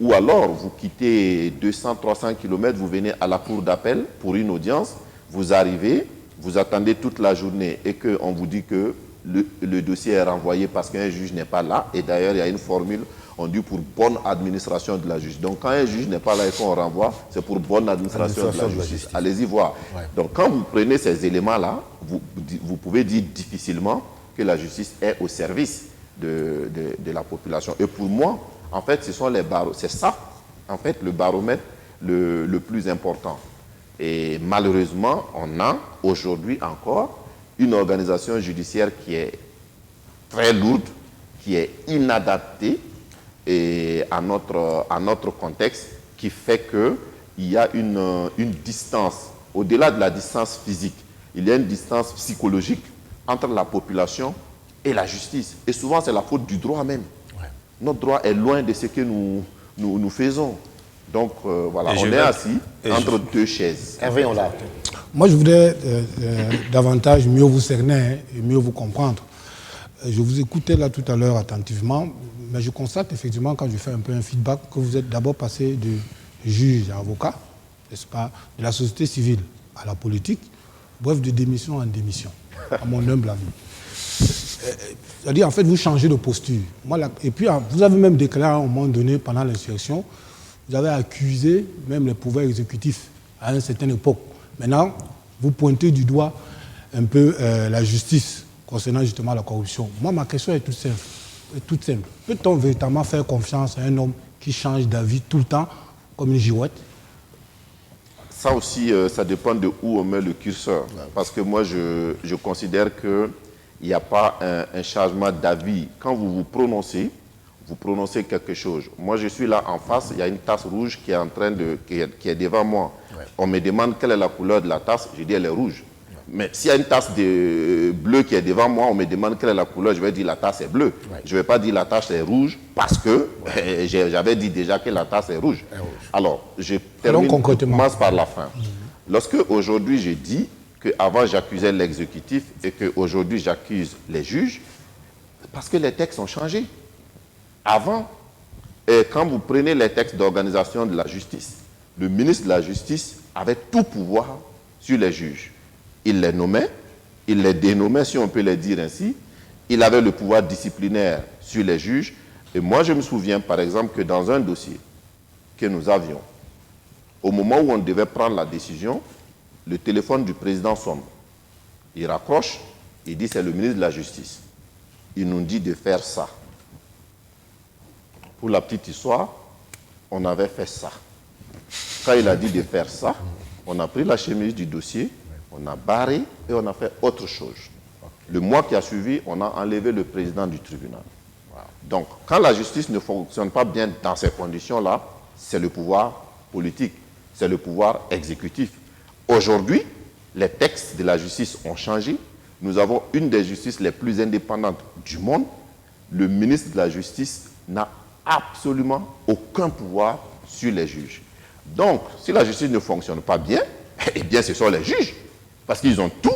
ou alors vous quittez 200-300 km, vous venez à la cour d'appel pour une audience, vous arrivez, vous attendez toute la journée et qu'on vous dit que le dossier est renvoyé parce qu'un juge n'est pas là, et d'ailleurs il y a une formule, on dit pour bonne administration de la justice. Donc quand un juge n'est pas là et qu'on renvoie, c'est pour bonne administration de la justice. Allez-y voir. Ouais. Donc quand vous prenez ces éléments-là, vous pouvez dire difficilement que la justice est au service de la population. Et pour moi, en fait, c'est ça, en fait, le baromètre le plus important. Et malheureusement, on a aujourd'hui encore une organisation judiciaire qui est très lourde, qui est inadaptée et à notre contexte, qui fait qu'il y a une distance, au-delà de la distance physique, il y a une distance psychologique entre la population et la justice. Et souvent, c'est la faute du droit même. Ouais. Notre droit est loin de ce que nous faisons. Donc, voilà, on est assis entre 2 chaises. Hervé, on l'a. Moi, je voudrais davantage mieux vous cerner et mieux vous comprendre. Je vous écoutais là tout à l'heure attentivement, mais je constate effectivement, quand je fais un peu un feedback, que vous êtes d'abord passé de juge à avocat, n'est-ce pas, de la société civile à la politique, bref, de démission en démission, à mon humble avis. C'est-à-dire, en fait, vous changez de posture. Et puis, vous avez même déclaré à un moment donné, pendant l'insurrection, vous avez accusé même les pouvoirs exécutifs à une certaine époque. Maintenant, vous pointez du doigt un peu la justice concernant justement la corruption. Moi, ma question est toute simple. Peut-on véritablement faire confiance à un homme qui change d'avis tout le temps comme une girouette? Ça aussi, ça dépend de où on met le curseur. Parce que moi, je considère qu'il n'y a pas un changement d'avis. Quand vous prononcez quelque chose. Moi, je suis là en face, il y a une tasse rouge qui est devant moi. Ouais. On me demande quelle est la couleur de la tasse, je dis elle est rouge. Ouais. Mais s'il y a une tasse bleue qui est devant moi, on me demande quelle est la couleur, je vais dire la tasse est bleue. Ouais. Je ne vais pas dire la tasse est rouge parce que j'avais dit déjà que la tasse est rouge. Alors, je commence par la fin. Lorsque aujourd'hui je dis qu'avant j'accusais l'exécutif et qu'aujourd'hui j'accuse les juges, parce que les textes ont changé. Avant, quand vous prenez les textes d'organisation de la justice, le ministre de la Justice avait tout pouvoir sur les juges. Il les nommait, il les dénommait, si on peut les dire ainsi. Il avait le pouvoir disciplinaire sur les juges. Et moi, je me souviens, par exemple, que dans un dossier que nous avions, au moment où on devait prendre la décision, le téléphone du président sonne. Il raccroche, il dit c'est le ministre de la Justice. Il nous dit de faire ça. Pour la petite histoire, on avait fait ça. Quand il a dit de faire ça, on a pris la chemise du dossier, on a barré et on a fait autre chose. Le mois qui a suivi, on a enlevé le président du tribunal. Donc, quand la justice ne fonctionne pas bien dans ces conditions-là, c'est le pouvoir politique, c'est le pouvoir exécutif. Aujourd'hui, les textes de la justice ont changé. Nous avons une des justices les plus indépendantes du monde. Le ministre de la Justice n'a absolument aucun pouvoir sur les juges. Donc, si la justice ne fonctionne pas bien, eh bien, ce sont les juges. Parce qu'ils ont tout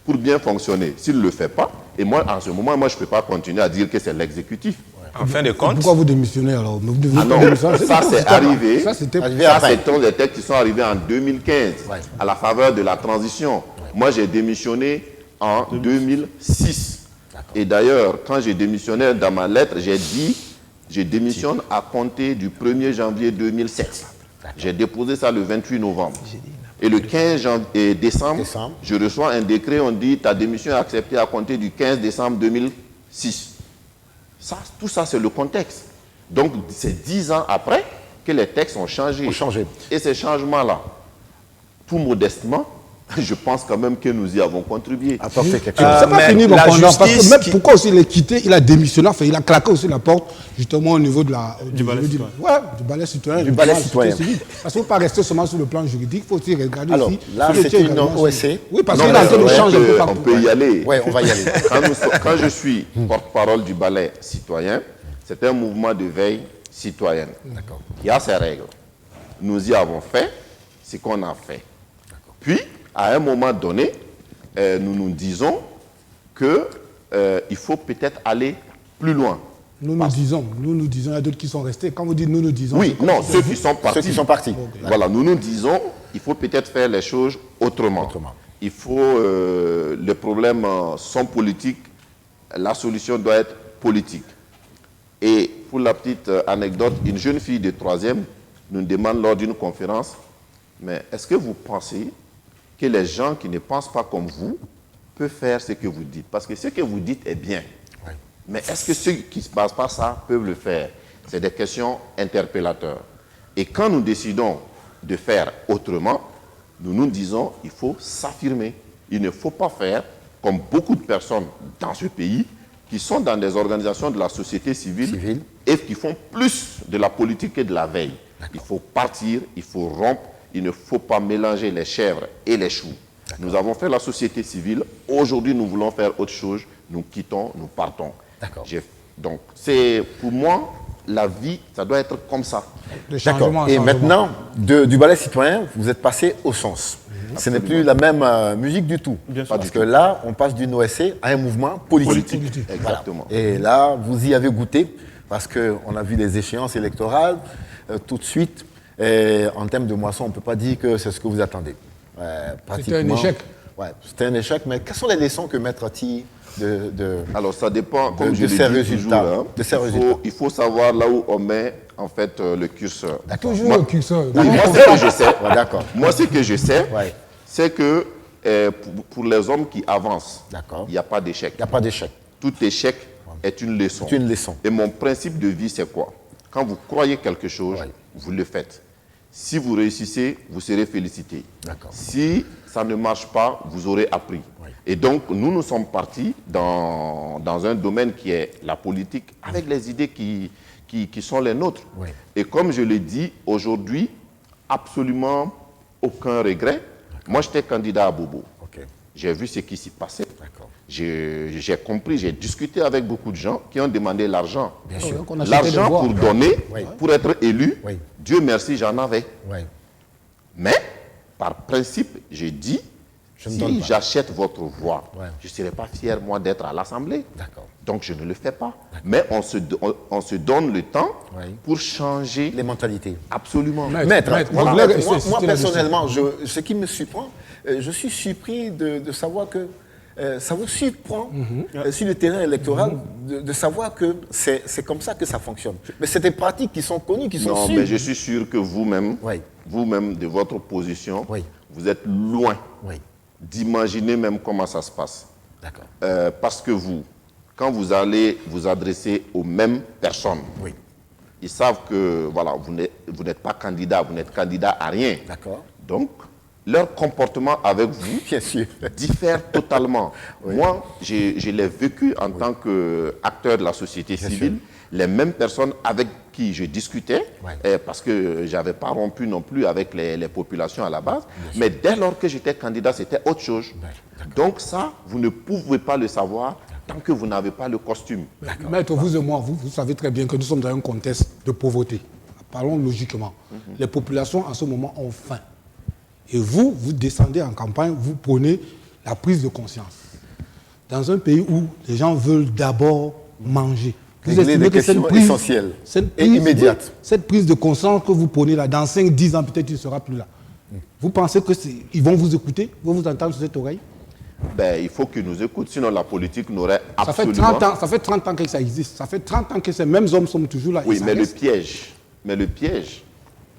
pour bien fonctionner. S'ils ne le font pas, et moi, en ce moment, je ne peux pas continuer à dire que c'est l'exécutif. En fin de compte... Pourquoi vous démissionnez alors? Ça, c'est arrivé. Ça, c'est des textes qui sont arrivés en 2015, à la faveur de la transition. Moi, j'ai démissionné en 2006. Et d'ailleurs, quand j'ai démissionné dans ma lettre, j'ai dit je démissionne à compter du 1er janvier 2007. J'ai déposé ça le 28 novembre. Et le 15 décembre, je reçois un décret, on dit ta démission est acceptée à compter du 15 décembre 2006. Tout ça, c'est le contexte. Donc, c'est 10 ans après que les textes ont changé. Et ces changements-là, tout modestement, je pense quand même que nous y avons contribué. Apporter quelque C'est chose. pas fini, mon la commandant, parce que justice même qui- pourquoi aussi il est quitté, il a démissionné, enfin, il a claqué aussi la porte, justement au niveau de Du balai citoyen. du balai citoyen. Du balai plan citoyen. civil. Parce qu'il ne faut pas rester seulement sur le plan juridique, il faut aussi regarder Alors, aussi. là, sur le c'est tir une également sur- OSC. Oui, parce Non, qu'il est en train de mais changer un peu on partout. peut y aller. Oui, on va y aller. Quand je suis porte-parole du balai citoyen, c'est un mouvement de veille citoyenne. D'accord. Il y a ses règles. Nous y avons fait ce qu'on a fait. Puis, à un moment donné, nous nous disons qu'il faut peut-être aller plus loin. Nous nous disons, il y a d'autres qui sont restés. Quand vous dites nous disons, Oui, c'est non, comme- ceux qui sont partis. Ceux qui sont partis. Voilà, nous nous disons, il faut peut-être faire les choses autrement. Il faut, les problèmes sont politiques, la solution doit être politique. Et pour la petite anecdote, une jeune fille de 3e nous demande lors d'une conférence, mais est-ce que vous pensez que les gens qui ne pensent pas comme vous peuvent faire ce que vous dites? Parce que ce que vous dites est bien. Mais est-ce que ceux qui ne se basent pas ça peuvent le faire? C'est des questions interpellateurs. Et quand nous décidons de faire autrement, nous nous disons il faut s'affirmer. Il ne faut pas faire comme beaucoup de personnes dans ce pays qui sont dans des organisations de la société civile. Et qui font plus de la politique que de la veille. Il faut partir, il faut rompre, il ne faut pas mélanger les chèvres et les choux. Nous avons fait la société civile, aujourd'hui nous voulons faire autre chose, nous quittons, nous partons. Donc, c'est pour moi, la vie, ça doit être comme ça. D'accord. Et maintenant, du balai citoyen, vous êtes passé au sens. Ce n'est plus la même musique du tout. Parce que là, on passe d'une OSC à un mouvement politique. Exactement. Voilà. Et là, vous y avez goûté, parce qu'on a vu les échéances électorales tout de suite. Et en termes de moisson, on ne peut pas dire que c'est ce que vous attendez. C'était un échec. Ouais, c'était un échec, mais quelles sont les leçons que Maître tire Alors ça dépend, comme je de l'ai ces dit résultats, toujours, de ces résultats. il faut savoir là où on met en fait le curseur. Toujours le curseur. Oui, moi ce que je sais, d'accord. Moi ce que je sais, c'est que pour les hommes qui avancent, il n'y a pas d'échec. Il n'y a pas d'échec. Tout échec est une leçon. C'est une leçon. Et mon principe de vie, c'est quoi? Quand vous croyez quelque chose, vous le faites. Si vous réussissez, vous serez félicité. Si ça ne marche pas, vous aurez appris. Et donc, nous sommes partis dans un domaine qui est la politique, avec les idées qui sont les nôtres. Et comme je l'ai dit, aujourd'hui, absolument aucun regret. Moi, j'étais candidat à Bobo. J'ai vu ce qui s'y passait. J'ai compris, j'ai discuté avec beaucoup de gens qui ont demandé l'argent. L'argent pour donner, pour être élu, Dieu merci, j'en avais. Mais, par principe, j'ai dit, si j'achète votre voix, je ne serai pas fier, moi, d'être à l'Assemblée. Donc, je ne le fais pas. Mais on se donne le temps pour changer les mentalités. Absolument. Maître, moi, personnellement, ce qui me surprend, je suis surpris de savoir que ça vous surprend sur le terrain électoral de savoir que c'est comme ça que ça fonctionne. Mais c'est des pratiques qui sont connues, qui sont sûres. Non, mais je suis sûr que vous-même, de votre position, vous êtes loin d'imaginer même comment ça se passe. Parce que vous, quand vous allez vous adresser aux mêmes personnes, ils savent que voilà, vous n'êtes pas candidat, vous n'êtes candidat à rien. Donc, leur comportement avec vous diffère totalement. Moi, je l'ai vécu en tant qu'acteur de la société civile. Les mêmes personnes avec qui je discutais, parce que je n'avais pas rompu non plus avec les populations à la base. Mais dès lors que j'étais candidat, c'était autre chose. Donc ça, vous ne pouvez pas le savoir tant que vous n'avez pas le costume. Maître, vous et moi, vous savez très bien que nous sommes dans un contexte de pauvreté. Parlons logiquement. Les populations en ce moment ont faim. Et vous descendez en campagne, vous prenez la prise de conscience. Dans un pays où les gens veulent d'abord manger. Vous estimez que cette prise essentielle et immédiate. Cette prise de conscience que vous prenez là, dans 5-10 ans, peut-être il ne sera plus là. Vous pensez qu'ils vont vous écouter, vont vous entendre sur cette oreille? Il faut qu'ils nous écoutent, sinon la politique n'aurait absolument... Ça fait 30 ans que ça existe. Ça fait 30 ans que ces mêmes hommes sont toujours là. Oui, mais le piège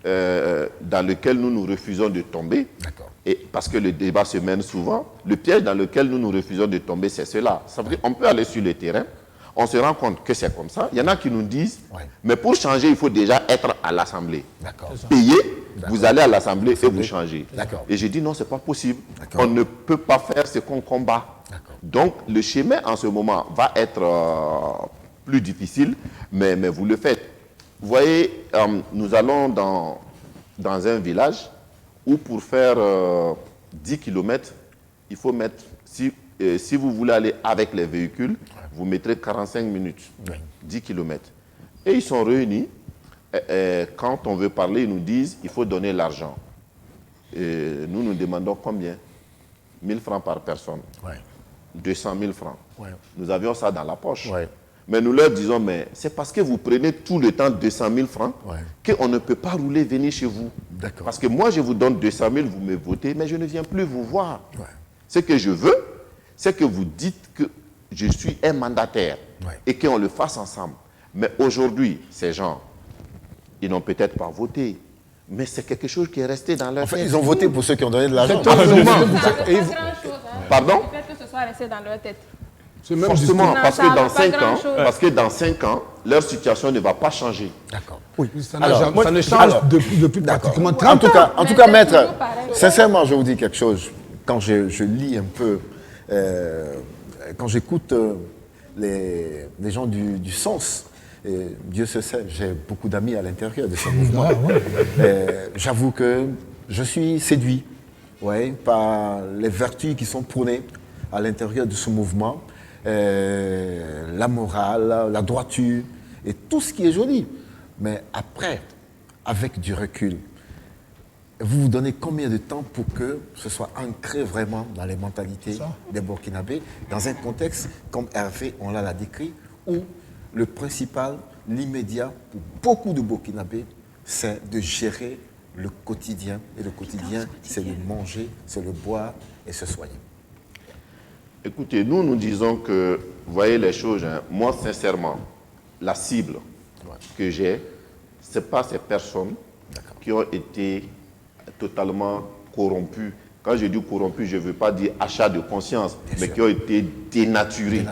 dans lequel nous nous refusons de tomber, et parce que le débat se mène souvent, le piège dans lequel nous nous refusons de tomber, c'est cela. Ça veut dire qu'on peut aller sur le terrain, on se rend compte que c'est comme ça. Il y en a qui nous disent, mais pour changer, il faut déjà être à l'Assemblée. Payer, vous allez à l'Assemblée et vous changez. Et j'ai dit non, ce n'est pas possible. On ne peut pas faire ce qu'on combat. Donc, le chemin en ce moment va être plus difficile, mais vous le faites. Vous voyez, nous allons dans un village où pour faire 10 km, il faut mettre, si vous voulez aller avec les véhicules, vous mettrez 45 minutes, 10 km. Et ils sont réunis. Quand on veut parler, ils nous disent il faut donner l'argent. Et nous demandons combien? 1000 francs par personne. 200 000 francs. Nous avions ça dans la poche. Mais nous leur disons, mais c'est parce que vous prenez tout le temps 200 000 francs qu'on ne peut pas rouler, venir chez vous. Parce que moi, je vous donne 200 000, vous me votez, mais je ne viens plus vous voir. Ce que je veux, c'est que vous dites que je suis un mandataire et qu'on le fasse ensemble. Mais aujourd'hui, ces gens, ils n'ont peut-être pas voté, mais c'est quelque chose qui est resté dans leur tête. Ils ont voté pour ceux qui ont donné de l'argent. Pardon? Peut-être que ce soit resté dans leur tête. Forcément, parce que dans 5 ans, leur situation ne va pas changer. D'accord. Oui, ça ne change depuis pratiquement 30 ans. En tout cas, maître, sincèrement, je vous dis quelque chose. Quand je lis un peu, quand j'écoute les gens du sens, Dieu se sait, j'ai beaucoup d'amis à l'intérieur de ce mouvement. J'avoue que je suis séduit par les vertus qui sont prônées à l'intérieur de ce mouvement. La morale, la droiture et tout ce qui est joli. Mais après, avec du recul, vous vous donnez combien de temps pour que ce soit ancré vraiment dans les mentalités des Burkinabés, dans un contexte, comme Hervé, on l'a décrit, où le principal, l'immédiat pour beaucoup de Burkinabés, c'est de gérer le quotidien. Et le quotidien, c'est de manger, c'est de boire et se soigner. Écoutez, nous disons que, vous voyez les choses, moi sincèrement, la cible que j'ai, ce n'est pas ces personnes qui ont été totalement corrompues. Quand je dis corrompues, je ne veux pas dire achat de conscience, mais qui ont été dénaturées.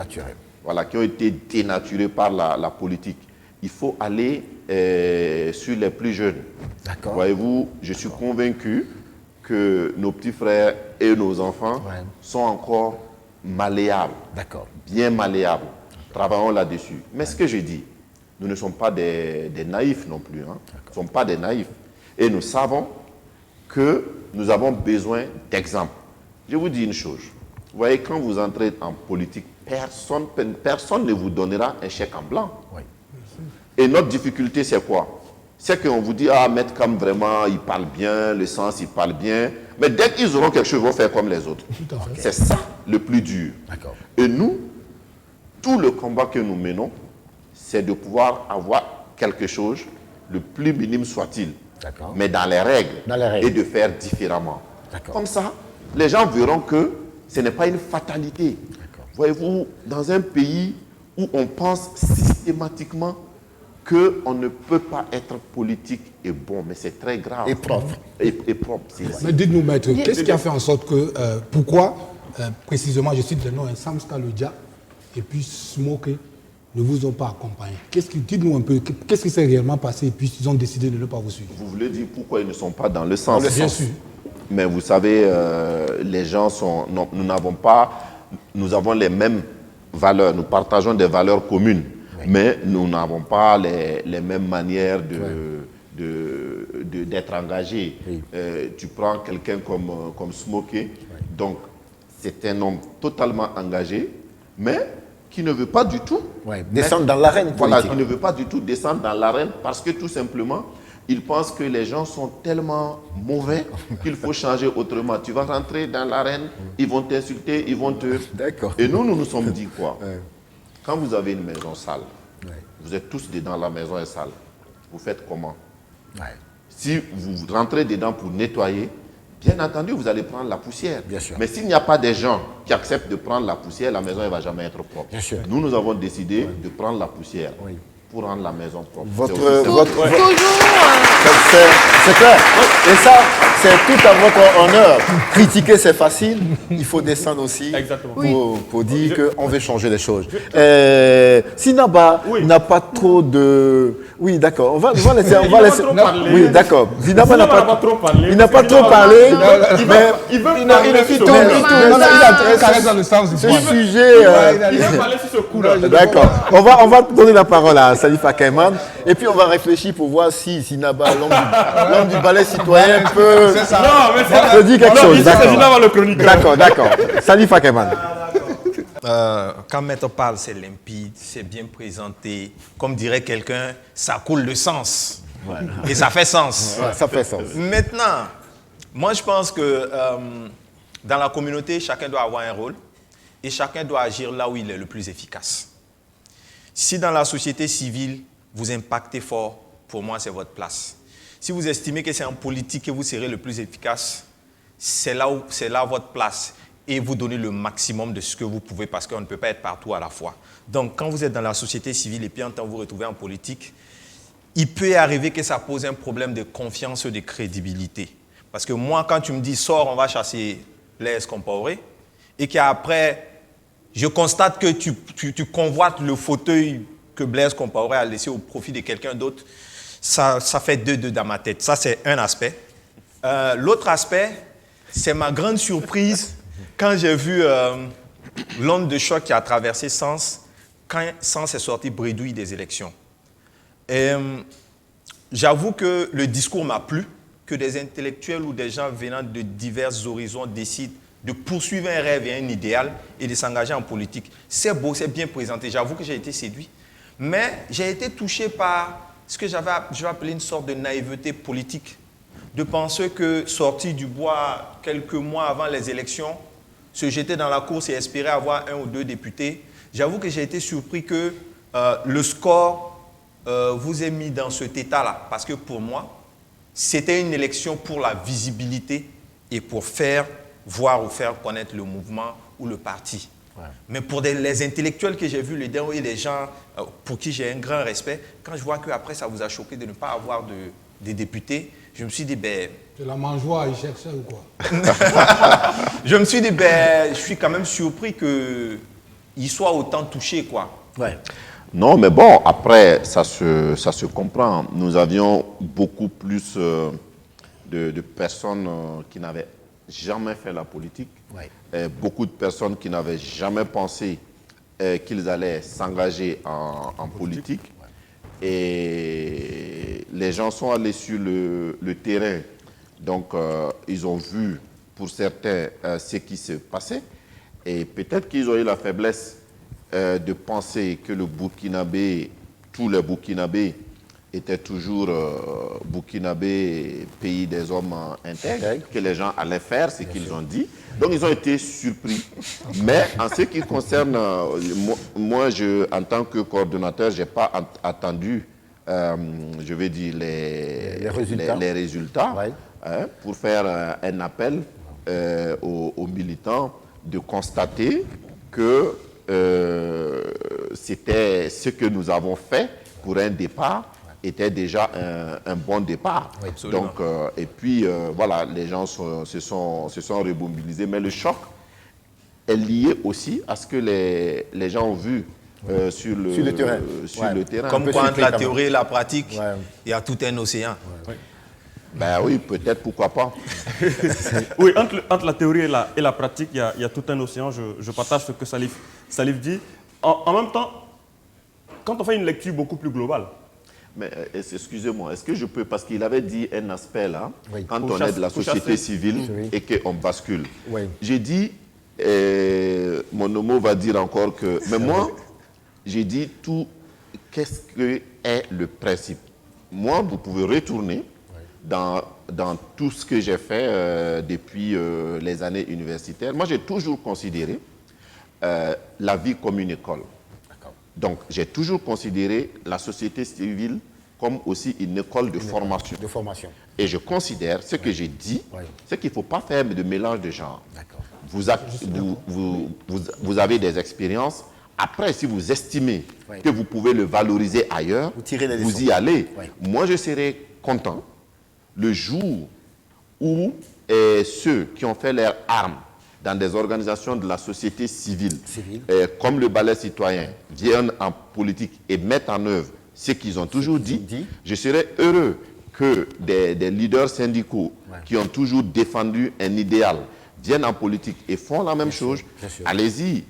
Voilà, qui ont été dénaturées par la politique. Il faut aller sur les plus jeunes. Voyez-vous, je suis convaincu que nos petits frères et nos enfants sont encore malléables, bien malléables. Travaillons là-dessus. Mais ce que je dis, nous ne sommes pas des naïfs non plus. Nous ne sommes pas des naïfs. Et nous savons que nous avons besoin d'exemples. Je vous dis une chose. Vous voyez, quand vous entrez en politique, personne ne vous donnera un chèque en blanc. Et notre difficulté, c'est quoi? C'est qu'on vous dit, ah, Maître Kam, vraiment, il parle bien, le sens, il parle bien. Mais dès qu'ils auront quelque chose, ils vont faire comme les autres. C'est ça le plus dur. Et nous, tout le combat que nous menons, c'est de pouvoir avoir quelque chose, le plus minime soit-il, mais dans les règles, et de faire différemment. Comme ça, les gens verront que ce n'est pas une fatalité. Voyez-vous, dans un pays où on pense systématiquement qu'on ne peut pas être politique et bon, mais c'est très grave. Et propre. Et propre. Mais dites-nous, maître, qu'est-ce qui a fait en sorte que, pourquoi, précisément, je cite le nom, Samska Lodja et puis Smoké ne vous ont pas accompagné? Dites-nous un peu, qu'est-ce qui s'est réellement passé et puis ils ont décidé de ne pas vous suivre? Vous voulez dire pourquoi ils ne sont pas dans le sens? Bien sûr. Mais vous savez, les gens sont... Non, nous avons les mêmes valeurs, nous partageons des valeurs communes, mais nous n'avons pas les mêmes manières d'être engagés. Tu prends quelqu'un comme Smoké, donc c'est un homme totalement engagé, mais qui ne veut pas du tout descendre dans l'arène politique. Voilà, qui ne veut pas du tout descendre dans l'arène parce que tout simplement, il pense que les gens sont tellement mauvais qu'il faut changer autrement. Tu vas rentrer dans l'arène, ils vont t'insulter, ils vont te... Et nous nous sommes dit quoi? Quand vous avez une maison sale, vous êtes tous dedans, la maison est sale. Vous faites comment? Si vous rentrez dedans pour nettoyer, bien entendu, vous allez prendre la poussière. Mais s'il n'y a pas des gens qui acceptent de prendre la poussière, la maison ne va jamais être propre. Nous avons décidé de prendre la poussière pour rendre la maison propre. C'est clair. Et ça, c'est tout à votre honneur. Critiquer, c'est facile. Il faut descendre aussi pour dire qu'on veut changer les choses. Sinaba n'a pas trop de... Oui, d'accord. On va laisser... Oui, d'accord. Sinaba n'a pas trop parlé. Il n'a pas trop parlé. Il veut dans le sens du ce sujet... Il va parler sur ce coup-là. D'accord. On va donner la parole à Salif Akaiman. Et puis on va réfléchir pour voir si Sinaba, l'homme du ballet citoyen, peut dire quelque chose. D'accord. Salif Akaiman. Quand Maître parle, c'est limpide, c'est bien présenté. Comme dirait quelqu'un, ça coule de sens. Voilà. Et ça fait sens. Ouais, ça fait sens. Maintenant, moi je pense que dans la communauté, chacun doit avoir un rôle et chacun doit agir là où il est le plus efficace. Si dans la société civile, vous impactez fort, pour moi c'est votre place. Si vous estimez que c'est en politique que vous serez le plus efficace, c'est là votre place. Et vous donnez le maximum de ce que vous pouvez parce qu'on ne peut pas être partout à la fois. Donc, quand vous êtes dans la société civile et puis en temps vous retrouvez en politique, il peut arriver que ça pose un problème de confiance et de crédibilité. Parce que moi, quand tu me dis « sors, on va chasser Blaise Compaoré » et qu'après, je constate que tu convoites le fauteuil que Blaise Compaoré a laissé au profit de quelqu'un d'autre, ça fait deux dans ma tête. Ça, c'est un aspect. L'autre aspect, c'est ma grande surprise quand j'ai vu l'onde de choc qui a traversé Sens, quand Sens est sorti bredouille des élections. J'avoue que le discours m'a plu, que des intellectuels ou des gens venant de divers horizons décident de poursuivre un rêve et un idéal et de s'engager en politique. C'est beau, c'est bien présenté. J'avoue que j'ai été séduit. Mais j'ai été touché par ce que je vais appeler une sorte de naïveté politique. De penser que sortir du bois quelques mois avant les élections, se jeter dans la course et espérer avoir 1 ou 2 députés, j'avoue que j'ai été surpris que le score vous ait mis dans cet état-là. Parce que pour moi, c'était une élection pour la visibilité et pour faire voir ou faire connaître le mouvement ou le parti. Ouais. Mais pour les intellectuels que j'ai vus, les gens pour qui j'ai un grand respect, quand je vois qu'après ça vous a choqué de ne pas avoir des députés, je me suis dit, c'est la mangeoire, il cherchait ou quoi? Je me suis dit, je suis quand même surpris qu'il soit autant touché, quoi. Ouais. Non, mais bon, après, ça se comprend. Nous avions beaucoup plus de personnes qui n'avaient jamais fait la politique. Ouais. Beaucoup de personnes qui n'avaient jamais pensé qu'ils allaient s'engager en politique. Ouais. Et les gens sont allés sur le terrain. Donc, ils ont vu, pour certains, ce qui se passait. Et peut-être qu'ils ont eu la faiblesse de penser que le Burkinabé, tous les Burkinabés, étaient toujours Burkinabé, pays des hommes intègres, que les gens allaient faire ce qu'ils ont dit. Donc, ils ont été surpris. Mais en ce qui concerne, moi, en tant que coordonnateur, je n'ai pas attendu, je vais dire, les résultats ouais. Pour faire un appel aux militants de constater que c'était ce que nous avons fait pour un départ était déjà un bon départ. Oui, donc, et puis, voilà, les gens se sont remobilisés. Mais le choc est lié aussi à ce que les gens ont vu sur le terrain. Le terrain. Comme quoi, entre la théorie et la pratique, il y a tout un océan. Ouais. Ben oui, peut-être, pourquoi pas. Oui, entre la théorie et la pratique, il y a tout un océan. Je partage ce que Salif dit. En même temps, quand on fait une lecture beaucoup plus globale. Mais excusez-moi, est-ce que je peux, parce qu'il avait dit un aspect là, oui. Quand on est de la société civile oui. Et qu'on bascule. Oui. J'ai dit, mon homo va dire encore que, mais moi, j'ai dit tout, qu'est-ce que est le principe? Moi, vous pouvez retourner dans tout ce que j'ai fait depuis les années universitaires. Moi, j'ai toujours considéré la vie comme une école. Donc, j'ai toujours considéré la société civile comme aussi une école de formation. Et je considère, ce que j'ai dit, c'est qu'il ne faut pas faire de mélange de genres. Vous avez des expériences. Après, si vous estimez que vous pouvez le valoriser ailleurs, vous y allez. Moi, je serai content le jour où ceux qui ont fait leurs armes dans des organisations de la société civile, comme le ballet citoyen, viennent en politique et mettent en œuvre ce qu'ils ont toujours dit, je serais heureux que des leaders syndicaux qui ont toujours défendu un idéal viennent en politique et font la même chose. Allez-y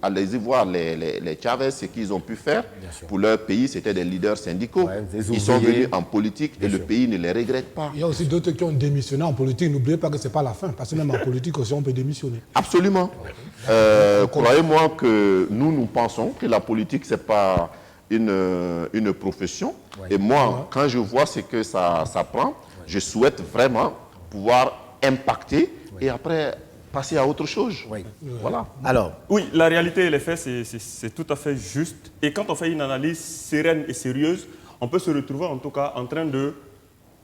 allez-y voir les Chavez, ce qu'ils ont pu faire pour leur pays, c'était des leaders syndicaux. Ils sont venus en politique et le pays ne les regrette pas. Il y a aussi d'autres qui ont démissionné en politique. N'oubliez pas que ce n'est pas la fin, parce que même en politique aussi, on peut démissionner. Absolument. Croyez-moi que nous pensons que la politique, ce n'est pas une profession. Et moi, quand je vois ce que ça prend, je souhaite vraiment pouvoir impacter et après passer à autre chose. Voilà. Alors, oui, la réalité et les faits, c'est tout à fait juste. Et quand on fait une analyse sereine et sérieuse, on peut se retrouver en tout cas en train de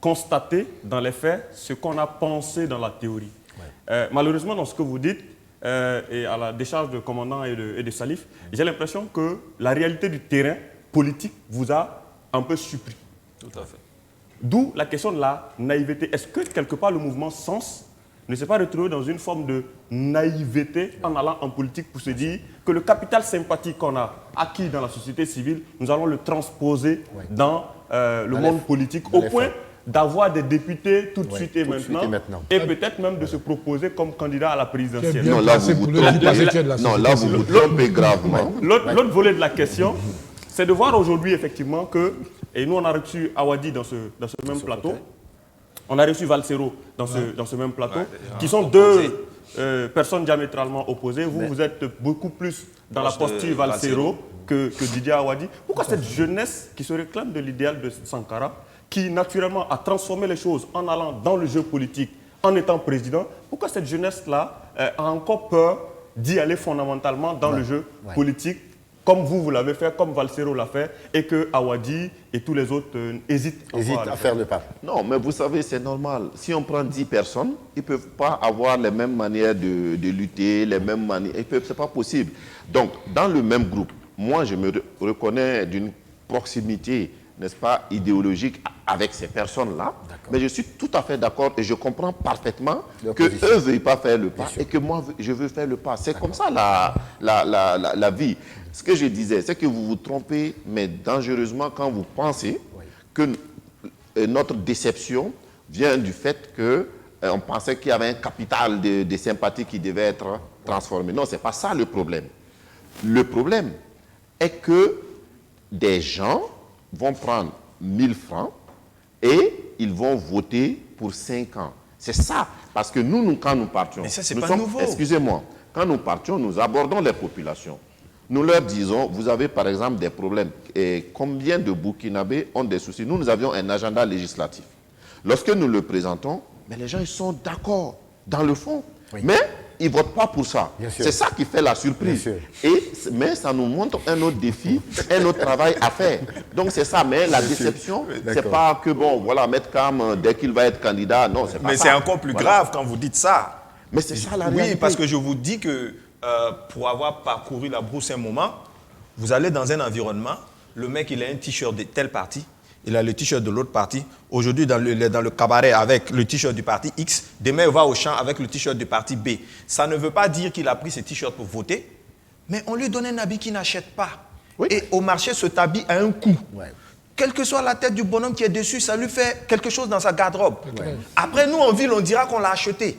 constater dans les faits ce qu'on a pensé dans la théorie. Malheureusement, dans ce que vous dites, et à la décharge de commandant et de Salif, j'ai l'impression que la réalité du terrain politique vous a un peu surpris. Tout à fait. D'où la question de la naïveté. Est-ce que quelque part le mouvement Sens ne s'est pas retrouvé dans une forme de naïveté en allant en politique pour se dire que le capital sympathique qu'on a acquis dans la société civile, nous allons le transposer dans le monde politique au point d'avoir des députés tout de suite et maintenant, et peut-être même de se proposer comme candidat à la présidentielle. Non, là vous vous trompez gravement. L'autre volet de la question, c'est de voir aujourd'hui effectivement que, et nous on a reçu Awadi dans ce même plateau, on a reçu Valsero dans ce même plateau, qui sont deux personnes diamétralement opposées. Vous êtes beaucoup plus dans la posture Valsero que Didier Awadi. Pourquoi cette jeunesse qui se réclame de l'idéal de Sankara, qui naturellement a transformé les choses en allant dans le jeu politique, en étant président, pourquoi cette jeunesse-là a encore peur d'y aller fondamentalement dans le jeu politique, comme vous l'avez fait, comme Valsero l'a fait, et que Awadi et tous les autres hésitent à faire le pas. Non, mais vous savez, c'est normal. Si on prend 10 personnes, ils ne peuvent pas avoir les mêmes manières de lutter, les mêmes manières. Ce n'est pas possible. Donc, dans le même groupe, moi, je me reconnais d'une proximité, n'est-ce pas, idéologique avec ces personnes-là. Mais je suis tout à fait d'accord et je comprends parfaitement qu'eux ne veuillent pas faire le pas et que moi, je veux faire le pas. C'est comme ça la vie. Ce que je disais, c'est que vous vous trompez, mais dangereusement, quand vous pensez que notre déception vient du fait qu'on pensait qu'il y avait un capital de sympathie qui devait être transformé. Non, ce n'est pas ça le problème. Le problème est que des gens vont prendre 1000 francs et ils vont voter pour 5 ans. C'est ça. Parce que nous, quand nous partions... Mais ça, c'est pas nouveau. Excusez-moi. Quand nous partions, nous abordons les populations. Nous leur disons, vous avez par exemple des problèmes. Et combien de Burkinabés ont des soucis? Nous avions un agenda législatif. Lorsque nous le présentons, mais les gens ils sont d'accord dans le fond. Mais ils ne votent pas pour ça. C'est ça qui fait la surprise. Mais ça nous montre un autre défi, un autre travail à faire. Donc c'est ça. Mais la déception, c'est pas que, bon, voilà, mettre Cam dès qu'il va être candidat. Non, c'est pas ça. Mais c'est encore plus grave quand vous dites ça. Mais c'est ça la réalité. Oui, parce que je vous dis que pour avoir parcouru la brousse un moment, vous allez dans un environnement, le mec il a un t-shirt de tel parti, il a le t-shirt de l'autre parti. Aujourd'hui, dans le cabaret avec le t-shirt du parti X, demain il va au champ avec le t-shirt du parti B. Ça ne veut pas dire qu'il a pris ce t-shirt pour voter, mais on lui donne un habit qu'il n'achète pas. Et au marché, cet habit a un coût. Quelle que soit la tête du bonhomme qui est dessus, ça lui fait quelque chose dans sa garde-robe. Après, nous en ville, on dira qu'on l'a acheté.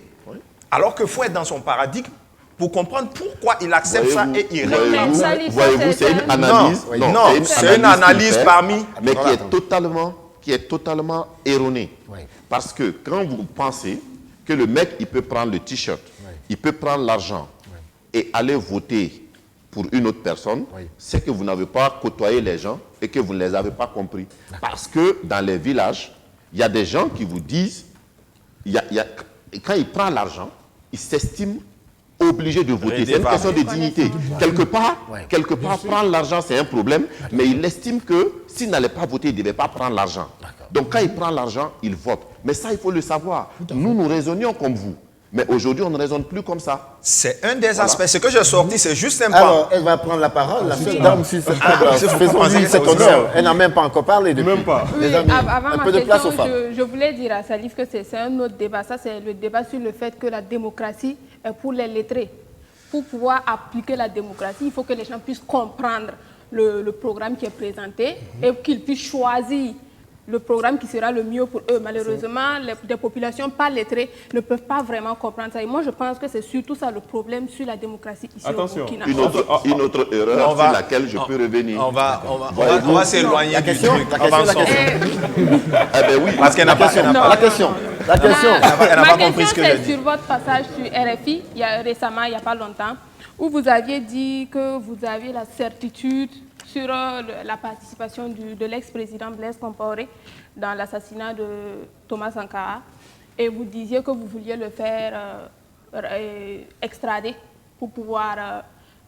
Alors qu'il faut être dans son paradigme pour comprendre pourquoi il accepte ça et il réclame ça. Voyez-vous, c'est une analyse. Non, c'est une analyse parmi... Mais qui est totalement erronée. Parce que quand vous pensez que le mec, il peut prendre le t-shirt, il peut prendre l'argent et aller voter pour une autre personne, c'est que vous n'avez pas côtoyé les gens et que vous ne les avez pas compris. Parce que dans les villages, il y a des gens qui vous disent, quand il prend l'argent, il s'estime obligé de voter. C'est une question de dignité. Quelque part, prendre l'argent, c'est un problème, mais il estime que s'il n'allait pas voter, il ne devait pas prendre l'argent. Donc, quand il prend l'argent, il vote. Mais ça, il faut le savoir. Nous raisonnions comme vous. Mais aujourd'hui, on ne raisonne plus comme ça. C'est un des aspects. Ce que j'ai sorti, c'est juste un point. Alors, elle va prendre la parole, la seule dame sur cette table. Faisons-lui cet honneur. Elle n'a même pas encore parlé depuis. Même pas. Les amis, Avant un ma peu de place aux question, femmes. je voulais dire à Salif que c'est un autre débat. Ça, c'est le débat sur le fait que la démocratie est pour les lettrés. Pour pouvoir appliquer la démocratie, il faut que les gens puissent comprendre le programme qui est présenté et qu'ils puissent choisir le programme qui sera le mieux pour eux. Malheureusement, des populations pas lettrées ne peuvent pas vraiment comprendre ça. Et moi, je pense que c'est surtout ça le problème sur la démocratie ici au Burkina. Une autre erreur sur laquelle je peux revenir. On va s'éloigner du truc. La question. Eh ben oui. Parce qu'elle n'a pas La question. Elle n'a pas compris ce que j'ai c'est dit. sur votre passage sur RFI, récemment, il n'y a pas longtemps, où vous aviez dit que vous aviez la certitude sur la participation de l'ex-président Blaise Compaoré dans l'assassinat de Thomas Sankara. Et vous disiez que vous vouliez le faire extrader pour pouvoir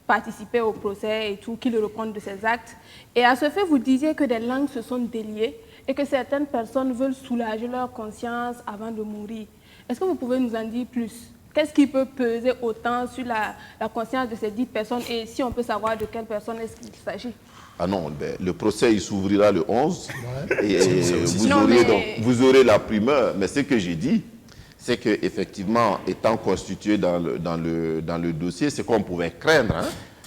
participer au procès et tout, qu'il réponde de ses actes. Et à ce fait, vous disiez que des langues se sont déliées et que certaines personnes veulent soulager leur conscience avant de mourir. Est-ce que vous pouvez nous en dire plus? Qu'est-ce qui peut peser autant sur la conscience de ces 10 personnes et si on peut savoir de quelles personnes est-ce qu'il s'agit? Ah non, le procès il s'ouvrira le 11 et vous aurez la primeur. Mais ce que j'ai dit, c'est qu'effectivement, étant constitué dans le dossier, ce qu'on pouvait craindre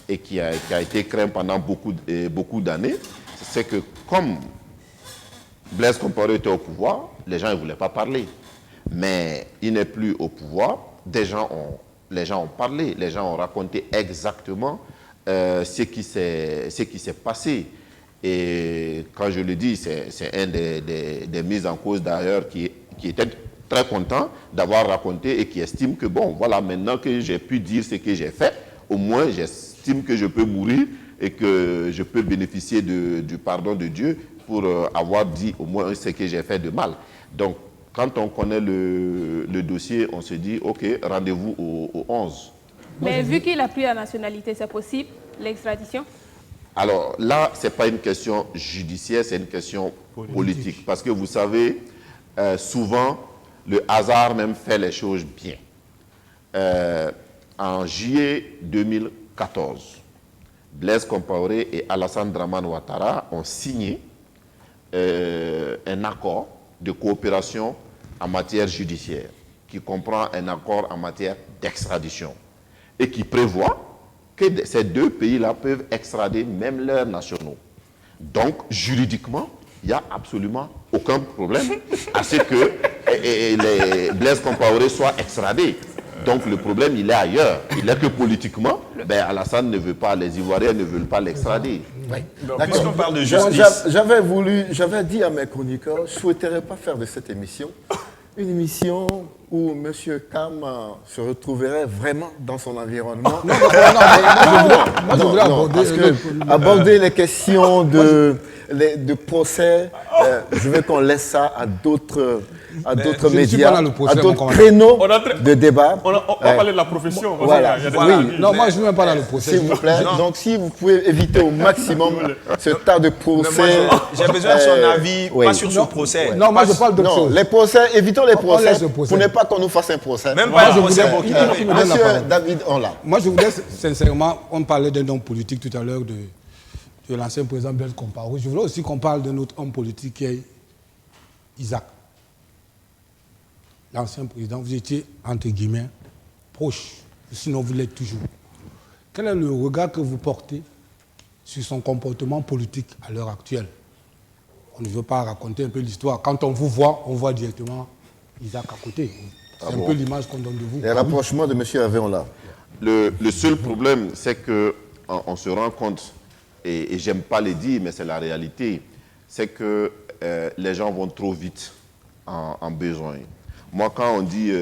et qui a été craint pendant beaucoup d'années, c'est que comme Blaise Compaoré était au pouvoir, les gens ne voulaient pas parler. Mais il n'est plus au pouvoir, les gens ont parlé, les gens ont raconté exactement ce qui s'est passé. Et quand je le dis, c'est un des mises en cause d'ailleurs qui était très content d'avoir raconté et qui estime que bon, voilà, maintenant que j'ai pu dire ce que j'ai fait, au moins j'estime que je peux mourir et que je peux bénéficier du pardon de Dieu pour avoir dit au moins ce que j'ai fait de mal. Donc, quand on connaît le dossier, on se dit, OK, rendez-vous au 11. Mais vu qu'il a pris la nationalité, c'est possible, l'extradition? Alors là, ce n'est pas une question judiciaire, c'est une question politique. Parce que vous savez, souvent, le hasard même fait les choses bien. En juillet 2014, Blaise Compaoré et Alassane Dramane Ouattara ont signé un accord de coopération en matière judiciaire, qui comprend un accord en matière d'extradition et qui prévoit que ces deux pays-là peuvent extrader même leurs nationaux. Donc, juridiquement, il n'y a absolument aucun problème à ce que les Blaise Compaoré soient extradés. Donc, le problème, il est ailleurs. Il est que politiquement, Alassane ne veut pas, les Ivoiriens ne veulent pas l'extrader. Oui. Puisqu'on parle de justice. J'avais dit à mes chroniqueurs, je ne souhaiterais pas faire de cette émission une émission où M. Kam se retrouverait vraiment dans son environnement. Aborder les questions de procès, je veux qu'on laisse ça à d'autres médias, à d'autres créneaux de débat. On va parler de la profession. Voilà. Non, moi je ne suis même pas dans le procès. S'il vous plaît. Donc si vous pouvez éviter au maximum ce tas de procès. J'ai besoin de son avis, pas sur ce procès. Non, moi je parle d'autre chose. Les procès, évitons les procès. Pour ne pas qu'on nous fasse un procès. Même pas un procès. Monsieur David, on l'a. Moi je voudrais sincèrement, on parlait d'un homme politique tout à l'heure de l'ancien président Blaise Compaoré. Je voudrais aussi qu'on parle d'un autre homme politique qui est Isaac. L'ancien président, vous étiez, entre guillemets, proche, sinon vous l'êtes toujours. Quel est le regard que vous portez sur son comportement politique à l'heure actuelle? On ne veut pas raconter un peu l'histoire. Quand on vous voit, on voit directement Isaac à côté. C'est un peu l'image qu'on donne de vous. Les rapprochements de M. Hervé, on l'a. Le seul problème, c'est qu'on se rend compte, et j'aime pas le dire, mais c'est la réalité, c'est que les gens vont trop vite en besoin. Moi, quand on dit,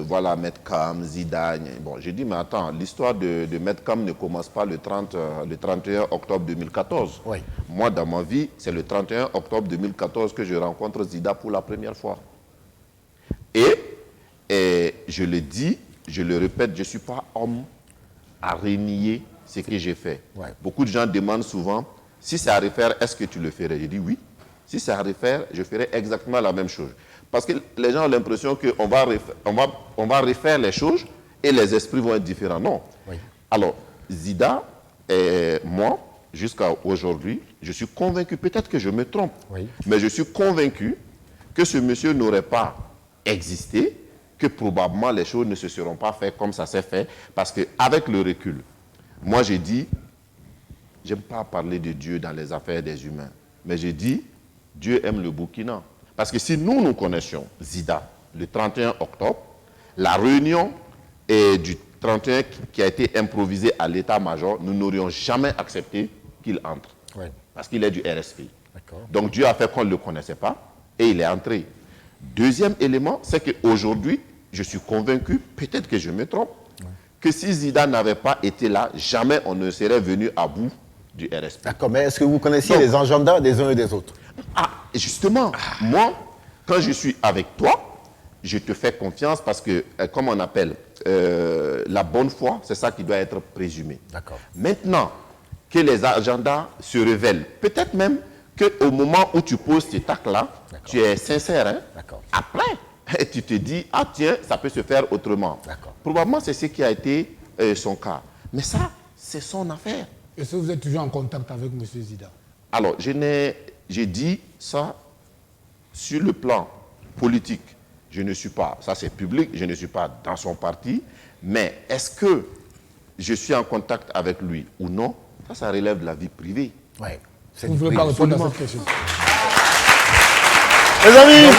voilà, Maître Kam, Zidane, bon, je dis, mais attends, l'histoire de Maître Kam ne commence pas le 31 octobre 2014. Oui. Moi, dans ma vie, c'est le 31 octobre 2014 que je rencontre Zida pour la première fois. Et je le dis, je le répète, je ne suis pas homme à renier ce que j'ai fait. Ouais. Beaucoup de gens demandent souvent, si c'est à refaire, est-ce que tu le ferais? Je dis oui. Si c'est à refaire, je ferai exactement la même chose. Parce que les gens ont l'impression qu'on va refaire les choses et les esprits vont être différents. Non. Oui. Alors, Zida et moi, jusqu'à aujourd'hui, je suis convaincu, peut-être que je me trompe, mais je suis convaincu que ce monsieur n'aurait pas existé, que probablement les choses ne se seront pas faites comme ça s'est fait, parce qu'avec le recul, moi j'ai dit, j'aime pas parler de Dieu dans les affaires des humains, mais j'ai dit, Dieu aime le Burkina. Parce que si nous connaissions Zida le 31 octobre, la réunion du 31 qui a été improvisée à l'état-major, nous n'aurions jamais accepté qu'il entre. Oui. Parce qu'il est du RSPI. Donc Dieu a fait qu'on ne le connaissait pas et il est entré. Deuxième élément, c'est qu'aujourd'hui, je suis convaincu, peut-être que je me trompe, que si Zida n'avait pas été là, jamais on ne serait venu à bout du RSPI. D'accord, mais est-ce que vous connaissiez les agendas des uns et des autres? Ah, justement, moi, quand je suis avec toi, je te fais confiance parce que, comme on appelle, la bonne foi, c'est ça qui doit être présumé. D'accord. Maintenant que les agendas se révèlent, peut-être même qu'au moment où tu poses tes actes-là, tu es sincère. Hein? D'accord. Après, tu te dis, ah tiens, ça peut se faire autrement. D'accord. Probablement, c'est ce qui a été son cas. Mais ça, c'est son affaire. Est-ce que vous êtes toujours en contact avec M. Zida? Alors, j'ai dit ça sur le plan politique. Je ne suis pas, ça c'est public, je ne suis pas dans son parti, mais est-ce que je suis en contact avec lui ou non? Ça relève de la vie privée. Oui. Vous ne voulez pas répondre à cette question? Les amis,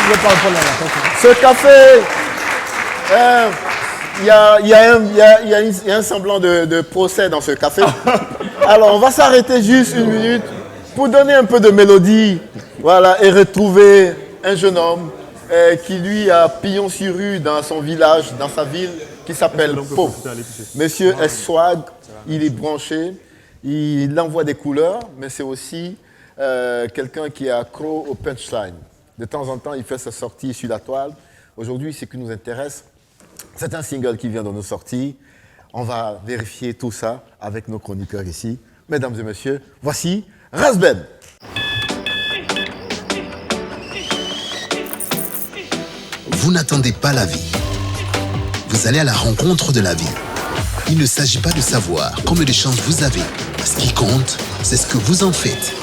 ce café, il y a un semblant de procès dans ce café. Alors, on va s'arrêter juste une minute pour donner un peu de mélodie, voilà, et retrouver un jeune homme qui, lui, a pignon sur rue dans son village, dans sa ville, qui s'appelle Pau. Monsieur est swag, il est branché, il envoie des couleurs, mais c'est aussi quelqu'un qui est accro au punchline. De temps en temps, il fait sa sortie sur la toile. Aujourd'hui, ce qui nous intéresse, c'est un single qui vient de nous sortir. On va vérifier tout ça avec nos chroniqueurs ici. Mesdames et messieurs, voici Razben. Vous n'attendez pas la vie. Vous allez à la rencontre de la vie. Il ne s'agit pas de savoir combien de chances vous avez. Ce qui compte, c'est ce que vous en faites.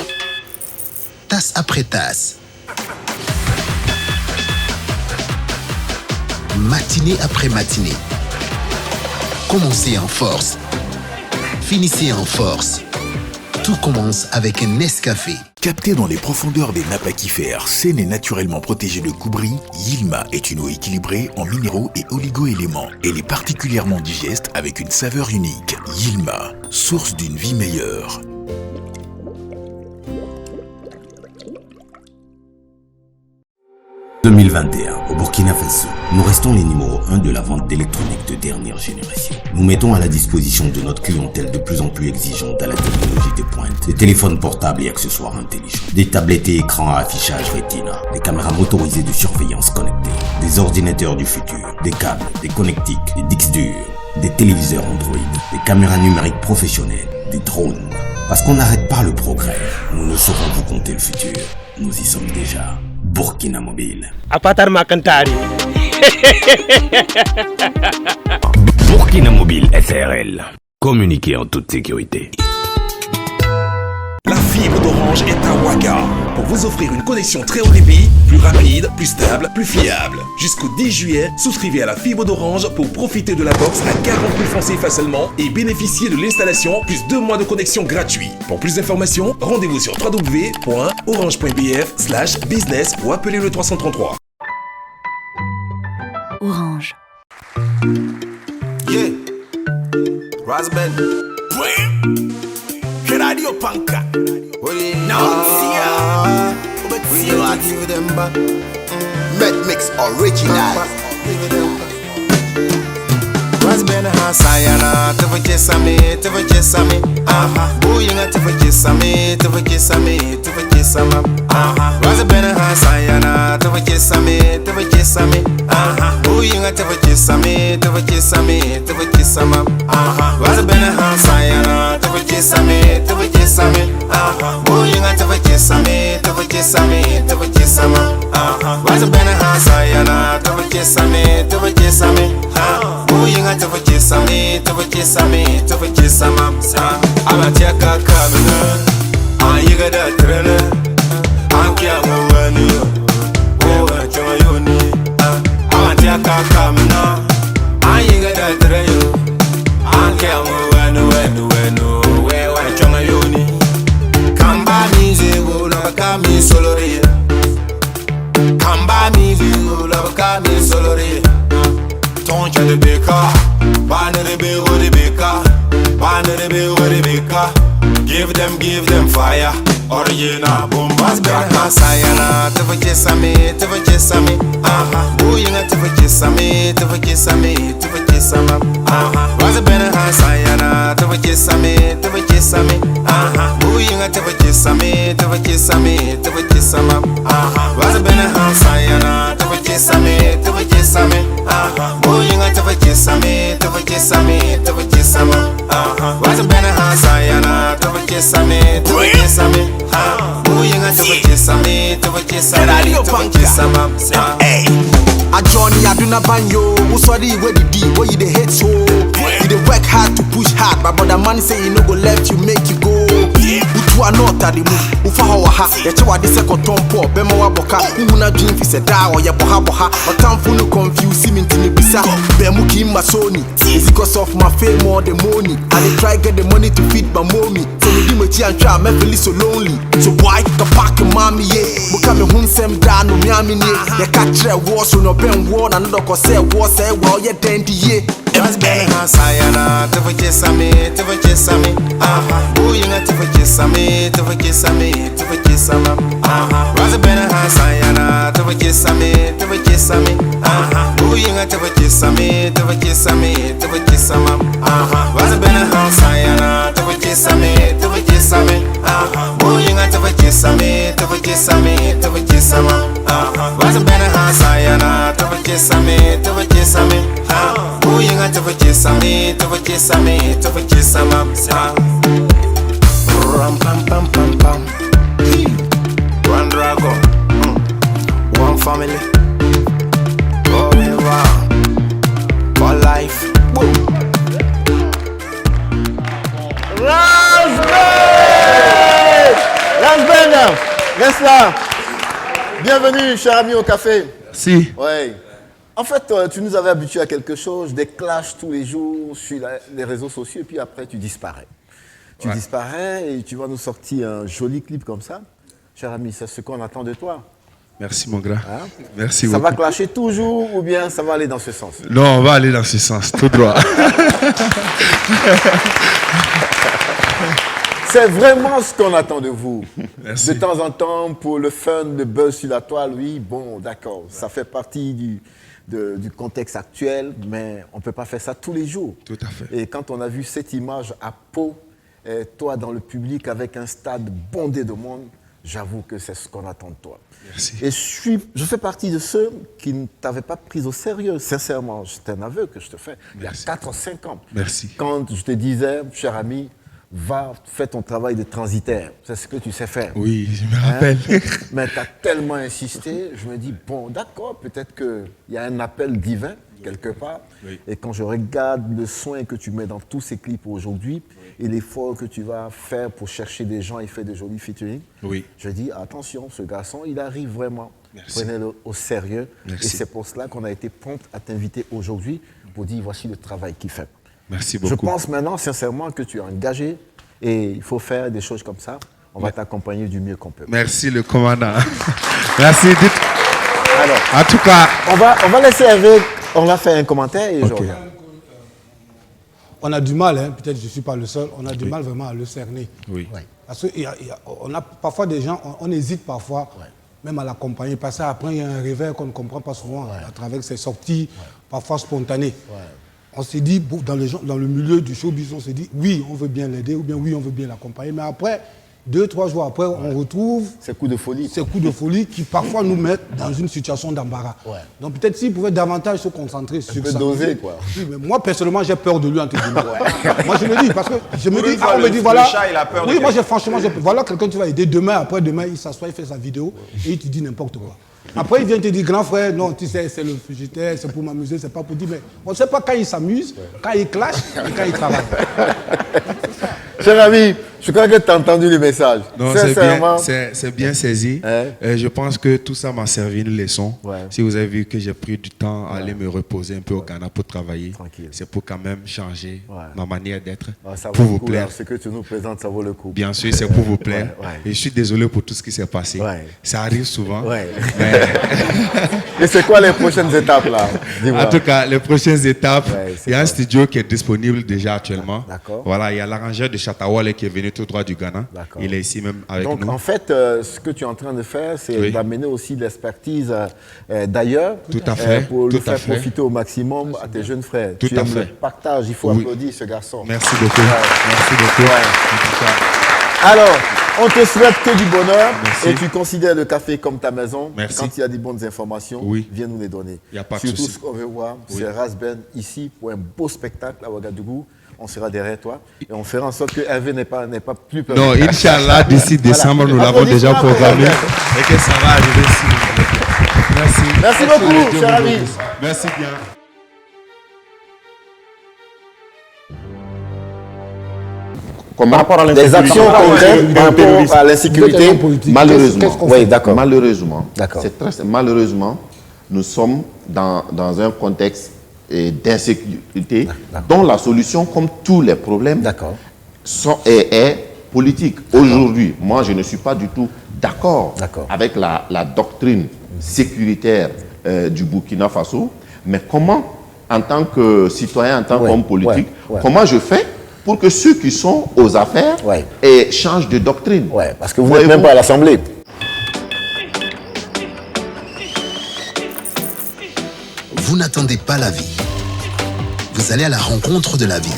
Tasse après tasse. Matinée après matinée. Commencez en force. Finissez en force. Tout commence avec un Nescafé. Capté dans les profondeurs des nappes aquifères, saine et naturellement protégée de couperie, Yilma est une eau équilibrée en minéraux et oligo-éléments. Elle est particulièrement digeste avec une saveur unique. Yilma, source d'une vie meilleure. En 2021, au Burkina Faso, nous restons les numéros 1 de la vente d'électronique de dernière génération. Nous mettons à la disposition de notre clientèle de plus en plus exigeante à la technologie de pointe, des téléphones portables et accessoires intelligents, des tablettes et écrans à affichage Retina, des caméras motorisées de surveillance connectées, des ordinateurs du futur, des câbles, des connectiques, des disques durs, des téléviseurs Android, des caméras numériques professionnelles, des drones. Parce qu'on n'arrête pas le progrès, nous ne saurons vous compter le futur. Nous y sommes déjà. Burkina Mobile. Apatar Makantari. Burkina Mobile SRL. Communiquez en toute sécurité. La fibre d'Orange est à Ouaga pour vous offrir une connexion très haut débit, plus rapide, plus stable, plus fiable. Jusqu'au 10 juillet, souscrivez à la fibre d'Orange pour profiter de la box à 40 000 francs CFA seulement et bénéficier de l'installation plus 2 mois de connexion gratuit. Pour plus d'informations, rendez-vous sur www.orange.bf/business ou appelez le 333. Orange. Yeah. Razben. Radio Panka. Now we don't give them back. Medmix original. Razben Hasayana, Tavachesame, aha. Booyinga Tavachesame, Tavachesama, aha. Razben Hasayana, Tavachesame, aha. Booyinga Tavachesame, aha. Razben Hasayana, Tavachesame, aha. Booyinga Buyinga tafakisame, tafakisame, tafakisama. Waza bena hasayana, tafakisame, tafakisame. Buyinga tafakisame, tafakisame, tafakisama. Abatia kakamina, ayiga da trene, ankia mwani yo, owa choma yoni. Abatia kakamina, ayiga da trene, ankia mwani wenu, wewa choma yoni. Kamba mizigo, laka mi solori. Kamba mizigo, laka mi solori. Toncha de beka, bana de bego de beka, bana de bego de beka. Give them fire. Original bombas beka. Sayana, tafakisame, tafakisame. Buyinga tafakisame, tafakisame, tafakisama. Waza bena sayana, tafakisame, tafakisame. Buyinga tafakisame, tafakisame, tafakisama. Waza bena sayana, tafakisame, tafakisame. Buyinga tafakisame, tafakisame, tafakisama. Waza bena sayana, tafakisame, tafakisame. Buyinga tafakisame, tafakisame, tafakisama. A Johnny, I do not ban you. Who sorry, where the D, where you the hate so? You the work hard to push hard, but the man say you no go left, you make you go. Utu anota di mu, ufa hawa ha. Yeche wa dise kotompo, bema wa boka. Umuna dream fi se da o ye boha boha. Otamfu no confuse me ntini bisa. Bemu ki masoni. Is it cause of my fame or the money? I dey try get the money to feed my mommy. So me di me chi and try, me feel so lonely. So boy, ka pack mommy yeah. Buka me hunsem da no miami ne. Ye katre war so no ben war na no ko say war say well ye dendi ye. Waza bena sayana, tafakisame, tafakisame. Buyinga tafakisame, tafakisame, tafakisama. Waza bena sayana, tafakisame, tafakisame. Buyinga tafakisame, tafakisame, tafakisama. Waza bena sayana, tafakisame, tafakisame. Buyinga tafakisame, tafakisame, tafakisama. Waza bena sayana, tafakisame, tafakisame. Buyinga tafakisame, tafakisame, tafakisama. Ram pam pam pam pam. One dragon, one family. Going round for life. Rasbel, reste là. Bienvenue, cher ami, au café. Si. Ouais. En fait, tu nous avais habitués à quelque chose, des clashs tous les jours sur les réseaux sociaux, et puis après, tu disparais. Tu disparais et tu vas nous sortir un joli clip comme ça. Cher ami, c'est ce qu'on attend de toi. Merci, mon grand. Hein? Merci beaucoup. Ça va clasher toujours ou bien ça va aller dans ce sens? Non, on va aller dans ce sens, tout droit. C'est vraiment ce qu'on attend de vous. Merci. De temps en temps, pour le fun, le buzz sur la toile, oui, bon, d'accord, ça fait partie du contexte actuel, mais on ne peut pas faire ça tous les jours. Tout à fait. Et quand on a vu cette image à Pau, et toi dans le public avec un stade bondé de monde, j'avoue que c'est ce qu'on attend de toi. Merci. Et je fais partie de ceux qui ne t'avaient pas pris au sérieux, sincèrement. C'est un aveu que je te fais. Merci. Il y a 4 ou 5 ans. Merci. Quand je te disais, cher ami, va, fais ton travail de transitaire. C'est ce que tu sais faire. Oui, je me rappelle. Mais tu as tellement insisté, je me dis, bon, d'accord, peut-être qu'il y a un appel divin quelque part. Oui. Et quand je regarde le soin que tu mets dans tous ces clips aujourd'hui et l'effort que tu vas faire pour chercher des gens et faire de jolis featuring, je dis, attention, ce garçon, il arrive vraiment. Prenez-le au sérieux. Merci. Et c'est pour cela qu'on a été prompt à t'inviter aujourd'hui pour dire, voici le travail qu'il fait. Merci beaucoup. Je pense maintenant, sincèrement, que tu es engagé et il faut faire des choses comme ça. On va t'accompagner du mieux qu'on peut. Merci, le commandant. Merci. Alors, en tout cas, on va laisser avec, on va faire un commentaire et je reviens. On a du mal, hein, peut-être je ne suis pas le seul, on a du mal vraiment à le cerner. Oui. Parce qu'on a parfois des gens, on hésite parfois même à l'accompagner. Parce qu'après, il y a un réveil qu'on ne comprend pas souvent à travers ses sorties, parfois spontanées. On s'est dit, dans le milieu du showbiz, on s'est dit, oui, on veut bien l'aider, ou bien oui, on veut bien l'accompagner. Mais après, 2-3 jours après, on retrouve ces coups de folie. Ces coups de folie qui parfois nous mettent dans une situation d'embarras. Ouais. Donc peut-être s'il pouvait davantage se concentrer sur ça. Doser, quoi. Oui, mais moi personnellement, j'ai peur de lui entre guillemets. Moi je le dis parce que je me dis, on me dit le voilà. chat, il a peur oui, moi franchement, voilà quelqu'un qui va aider demain, après-demain, il s'assoit, il fait sa vidéo et il te dit n'importe quoi. Après, il vient te dire, grand frère, non, tu sais, c'est le fugitif, c'est pour m'amuser, c'est pas pour dire, mais on ne sait pas quand il s'amuse, quand il clash et quand il travaille. Cher ami, je crois que tu as entendu le message. Non, c'est bien saisi. Je pense que tout ça m'a servi une leçon. Ouais. Si vous avez vu que j'ai pris du temps à aller me reposer un peu au Ghana pour travailler, c'est pour quand même changer ma manière d'être, pour vous plaire. Ce que tu nous présentes, ça vaut le coup. Bien sûr, c'est pour vous plaire. Et je suis désolé pour tout ce qui s'est passé. Ça arrive souvent. Mais... Et c'est quoi les prochaines étapes là? En tout cas, les prochaines étapes, il y a un studio qui est disponible déjà actuellement. Voilà, il y a l'arrangeur de Chatawale qui est venu tout droit du Ghana. Il est ici même avec nous. Donc en fait, ce que tu es en train de faire, c'est d'amener aussi l'expertise d'ailleurs. Tout à fait. Pour le faire profiter au maximum à tes jeunes frères. Tout à fait. Le partage, il faut applaudir ce garçon. Merci beaucoup. Merci beaucoup. Alors, on te souhaite que du bonheur. Merci. Et tu considères le café comme ta maison. Merci. Quand il y a des bonnes informations, viens nous les donner. Il n'y a pas de Surtout souci. ce qu'on veut voir, c'est Rasben ici pour un beau spectacle à Ouagadougou. On sera derrière toi et on fera en sorte que Hervé n'est pas plus peur. Non, Inch'Allah, d'ici décembre, nous l'avons déjà programmé et que ça va arriver si. Merci. Merci beaucoup, cher ami. Merci bien. Par rapport à des actions concrètes par rapport à l'insécurité, malheureusement. Oui, d'accord. Malheureusement, nous sommes dans un contexte d'insécurité dont la solution, comme tous les problèmes, est politique. Aujourd'hui, moi, je ne suis pas du tout d'accord avec la doctrine sécuritaire du Burkina Faso, mais comment, en tant que citoyen, en tant qu'homme politique, comment je fais pour que ceux qui sont aux affaires changent de doctrine? Parce que vous n'êtes même pas à l'Assemblée. Vous n'attendez pas la vie. Vous allez à la rencontre de la vie.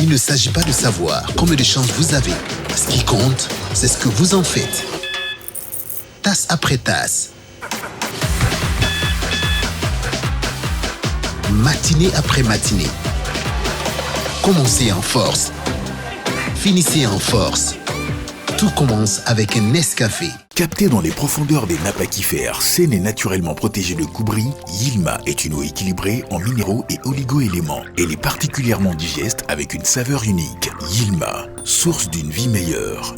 Il ne s'agit pas de savoir combien de chances vous avez. Ce qui compte, c'est ce que vous en faites. Tasse après tasse. Matinée après matinée. Commencez en force. Finissez en force. Tout commence avec un Nescafé. Capté dans les profondeurs des nappes aquifères, saine et naturellement protégée de coups bris, Yilma est une eau équilibrée en minéraux et oligo-éléments. Elle est particulièrement digeste avec une saveur unique. Yilma, source d'une vie meilleure.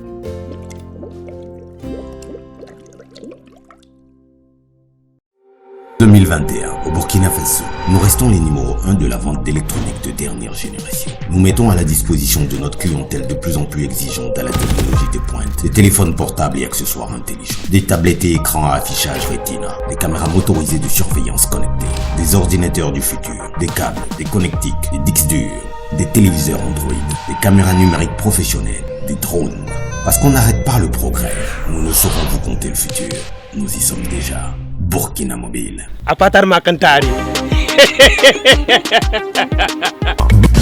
En 2021, au Burkina Faso, nous restons les numéros 1 de la vente d'électronique de dernière génération. Nous mettons à la disposition de notre clientèle de plus en plus exigeante à la technologie de pointe, des téléphones portables et accessoires intelligents, des tablettes et écrans à affichage Retina, des caméras motorisées de surveillance connectées, des ordinateurs du futur, des câbles, des connectiques, des disques durs, des téléviseurs Android, des caméras numériques professionnelles, des drones. Parce qu'on n'arrête pas le progrès, nous ne saurons vous compter le futur. Nous y sommes déjà. Burkina Mobile. Apatar Makantari.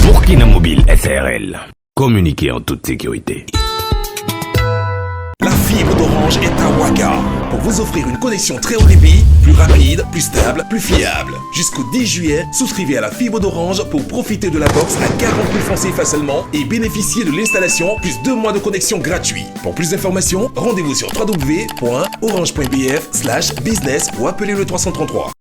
Burkina Mobile SRL. Communiquez en toute sécurité. La fibre d'Orange est à Ouaga pour vous offrir une connexion très haut débit, plus rapide, plus stable, plus fiable. Jusqu'au 10 juillet, souscrivez à la fibre d'Orange pour profiter de la box à 40 000 francs CFA seulement et bénéficier de l'installation plus 2 mois de connexion gratuit. Pour plus d'informations, rendez-vous sur www.orange.bf/business ou appelez le 333.